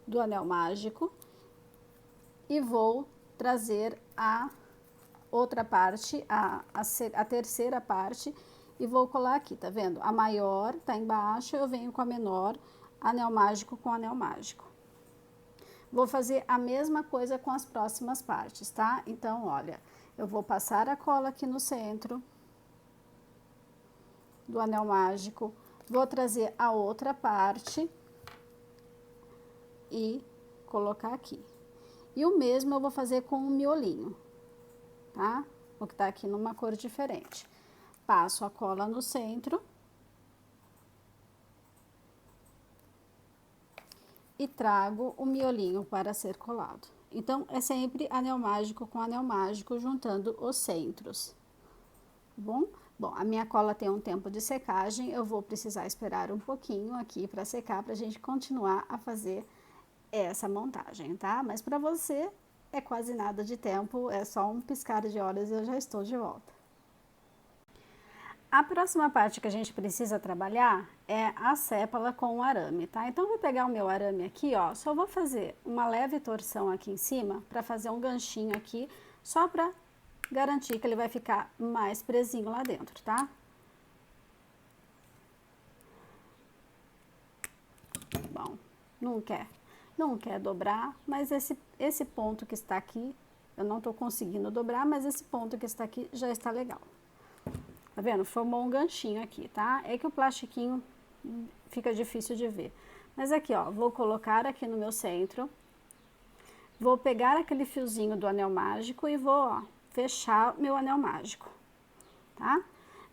do anel mágico e vou trazer a outra parte, a terceira parte, e vou colar aqui, tá vendo? A maior tá embaixo, eu venho com a menor, anel mágico com anel mágico. Vou fazer a mesma coisa com as próximas partes, tá? Então, olha, eu vou passar a cola aqui no centro do anel mágico, vou trazer a outra parte e colocar aqui. E o mesmo eu vou fazer com o miolinho, tá? O que tá aqui numa cor diferente. Passo a cola no centro e trago o miolinho para ser colado. Então, é sempre anel mágico com anel mágico, juntando os centros, tá bom? Bom, a minha cola tem um tempo de secagem, eu vou precisar esperar um pouquinho aqui para secar, para a gente continuar a fazer essa montagem, tá? Mas para você é quase nada de tempo, é só um piscar de olhos e eu já estou de volta. A próxima parte que a gente precisa trabalhar é a sépala com o arame, tá? Então, eu vou pegar o meu arame aqui, ó, só vou fazer uma leve torção aqui em cima para fazer um ganchinho aqui, só para garantir que ele vai ficar mais presinho lá dentro, tá? Bom, não quer dobrar, mas esse ponto que está aqui, eu não tô conseguindo dobrar, mas esse ponto que está aqui já está legal. Tá vendo? Formou um ganchinho aqui, tá? É que o plastiquinho fica difícil de ver. Mas aqui, ó, vou colocar aqui no meu centro, vou pegar aquele fiozinho do anel mágico e vou, ó, fechar meu anel mágico, tá?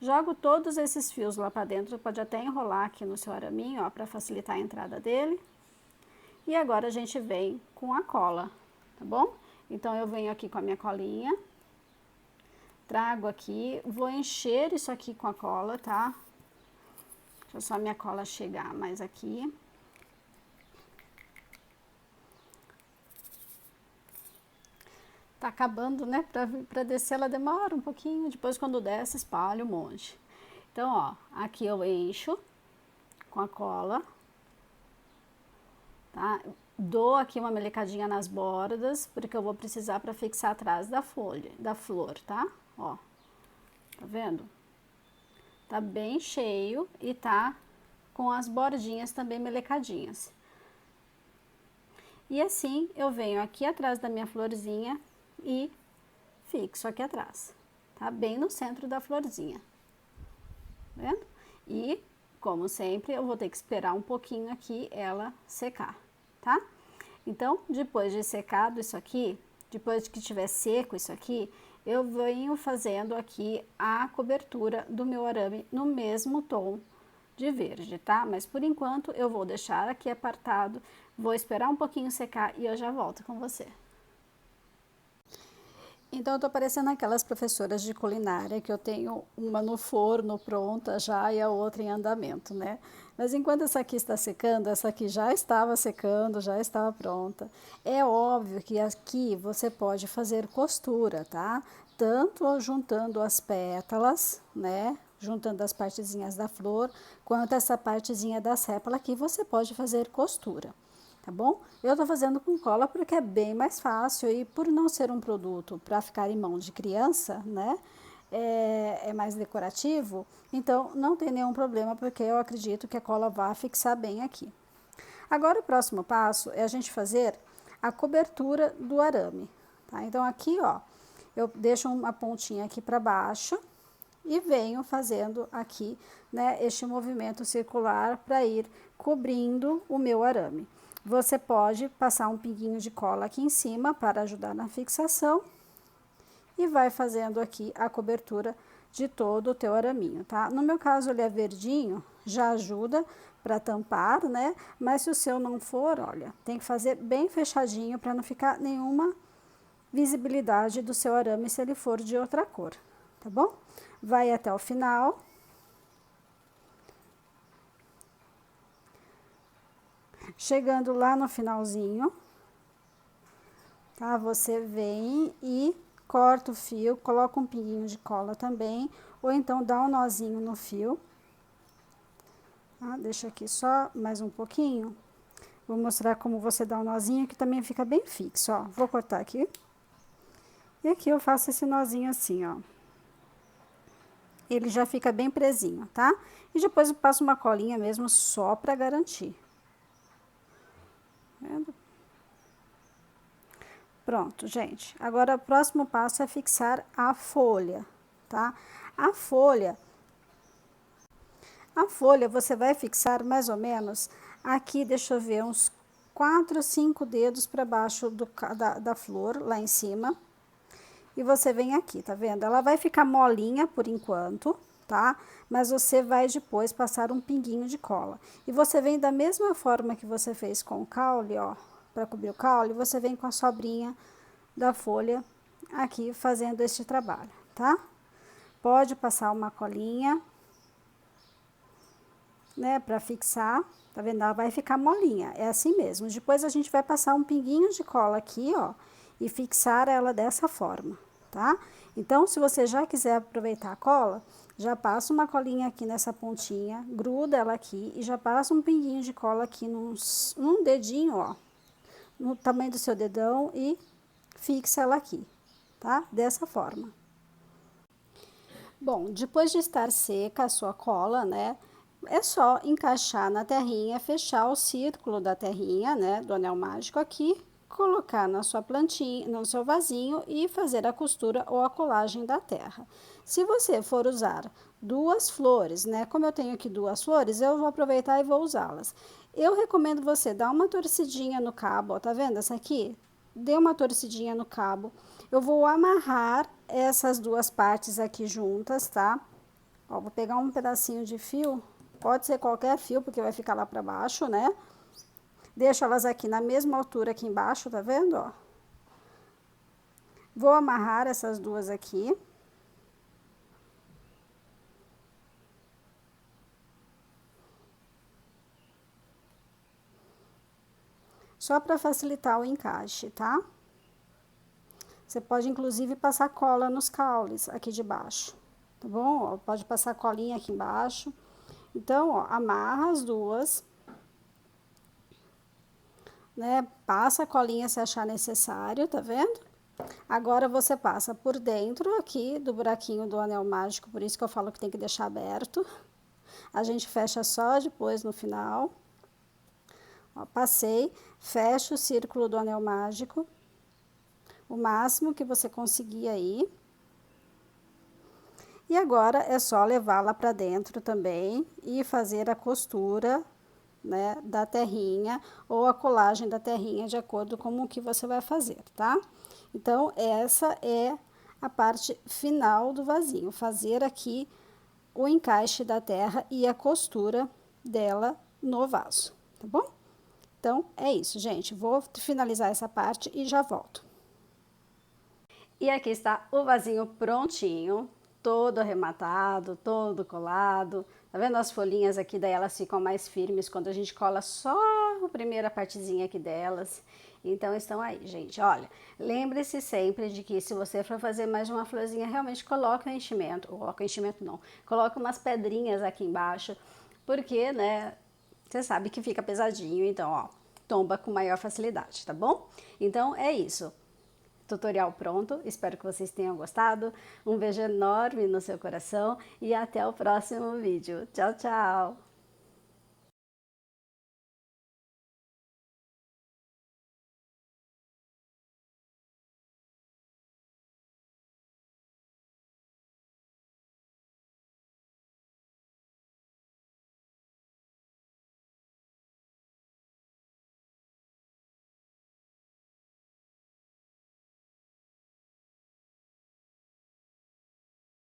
Jogo todos esses fios lá para dentro, pode até enrolar aqui no seu araminho, ó, para facilitar a entrada dele. E agora a gente vem com a cola, tá bom? Então, eu venho aqui com a minha colinha, trago aqui, vou encher isso aqui com a cola, tá? Deixa só a minha cola chegar mais aqui. Tá acabando, né? Pra descer ela demora um pouquinho, depois quando desce espalha um monte. Então, ó, aqui eu encho com a cola, tá? Dou aqui uma melecadinha nas bordas, porque eu vou precisar para fixar atrás da folha, da flor, tá? Ó, tá vendo? Tá bem cheio e tá com as bordinhas também melecadinhas. E assim eu venho aqui atrás da minha florzinha e fixo aqui atrás, tá? Bem no centro da florzinha, tá vendo? E, como sempre, eu vou ter que esperar um pouquinho aqui ela secar, tá? Então, depois de secado isso aqui, depois que tiver seco isso aqui, eu venho fazendo aqui a cobertura do meu arame no mesmo tom de verde, tá? Mas por enquanto eu vou deixar aqui apartado, vou esperar um pouquinho secar e eu já volto com você. Então, eu tô parecendo aquelas professoras de culinária que eu tenho uma no forno pronta já e a outra em andamento, né? Mas enquanto essa aqui está secando, essa aqui já estava secando, já estava pronta. É óbvio que aqui você pode fazer costura, tá? Tanto juntando as pétalas, né? Juntando as partezinhas da flor, quanto essa partezinha da sépala aqui você pode fazer costura. Tá bom? Eu tô fazendo com cola porque é bem mais fácil e por não ser um produto para ficar em mão de criança, né? É mais decorativo, então não tem nenhum problema porque eu acredito que a cola vai fixar bem aqui. Agora o próximo passo é a gente fazer a cobertura do arame, tá? Então aqui, ó, eu deixo uma pontinha aqui para baixo e venho fazendo aqui, né, este movimento circular para ir cobrindo o meu arame. Você pode passar um pinguinho de cola aqui em cima para ajudar na fixação e vai fazendo aqui a cobertura de todo o teu araminho, tá? No meu caso ele é verdinho, já ajuda para tampar, né? Mas se o seu não for, olha, tem que fazer bem fechadinho para não ficar nenhuma visibilidade do seu arame se ele for de outra cor, tá bom? Vai até o final. Chegando lá no finalzinho, tá? Você vem e corta o fio, coloca um pinguinho de cola também, ou então dá um nozinho no fio. Tá? Deixa aqui só mais um pouquinho. Vou mostrar como você dá um nozinho, que também fica bem fixo, ó. Vou cortar aqui. E aqui eu faço esse nozinho assim, ó. Ele já fica bem presinho, tá? E depois eu passo uma colinha mesmo só pra garantir. Vendo? Pronto, gente. Agora, o próximo passo é fixar a folha, tá? A folha você vai fixar mais ou menos aqui, deixa eu ver, uns 4, 5 dedos para baixo da flor, lá em cima. E você vem aqui, tá vendo? Ela vai ficar molinha por enquanto, tá? Mas você vai depois passar um pinguinho de cola. E você vem da mesma forma que você fez com o caule, ó, para cobrir o caule, você vem com a sobrinha da folha aqui fazendo este trabalho, tá? Pode passar uma colinha, né, para fixar, tá vendo? Ela vai ficar molinha, é assim mesmo. Depois a gente vai passar um pinguinho de cola aqui, ó, e fixar ela dessa forma, tá? Então, se você já quiser aproveitar a cola, já passa uma colinha aqui nessa pontinha, gruda ela aqui e já passa um pinguinho de cola aqui num dedinho, ó, no tamanho do seu dedão e fixa ela aqui, tá? Dessa forma. Bom, depois de estar seca a sua cola, né? É só encaixar na terrinha, fechar o círculo da terrinha, né? Do anel mágico aqui, colocar na sua plantinha, no seu vasinho e fazer a costura ou a colagem da terra. Se você for usar duas flores, né? Como eu tenho aqui duas flores, eu vou aproveitar e vou usá-las. Eu recomendo você dar uma torcidinha no cabo, ó, tá vendo essa aqui? Dê uma torcidinha no cabo. Eu vou amarrar essas duas partes aqui juntas, tá? Ó, vou pegar um pedacinho de fio, pode ser qualquer fio, porque vai ficar lá pra baixo, né? Deixo elas aqui na mesma altura aqui embaixo, tá vendo, ó? Vou amarrar essas duas aqui. Só para facilitar o encaixe, tá? Você pode, inclusive, passar cola nos caules aqui de baixo, tá bom? Ó, pode passar colinha aqui embaixo. Então, ó, amarra as duas, né? Passa a colinha se achar necessário, tá vendo? Agora, você passa por dentro aqui do buraquinho do anel mágico, por isso que eu falo que tem que deixar aberto. A gente fecha só depois no final. Ó, passei, fecha o círculo do anel mágico, o máximo que você conseguir aí. E agora é só levá-la para dentro também e fazer a costura, né, da terrinha ou a colagem da terrinha de acordo com o que você vai fazer, tá? Então, essa é a parte final do vasinho, fazer aqui o encaixe da terra e a costura dela no vaso, tá bom? Então, é isso, gente. Vou finalizar essa parte e já volto. E aqui está o vasinho prontinho, todo arrematado, todo colado. Tá vendo as folhinhas aqui? Daí elas ficam mais firmes quando a gente cola só a primeira partezinha aqui delas. Então, estão aí, gente. Olha, lembre-se sempre de que se você for fazer mais de uma florzinha, realmente coloque o enchimento. Coloque o enchimento não, coloque umas pedrinhas aqui embaixo, porque, né, você sabe que fica pesadinho, então, ó, tomba com maior facilidade, tá bom? Então, é isso. Tutorial pronto, espero que vocês tenham gostado. Um beijo enorme no seu coração e até o próximo vídeo. Tchau, tchau!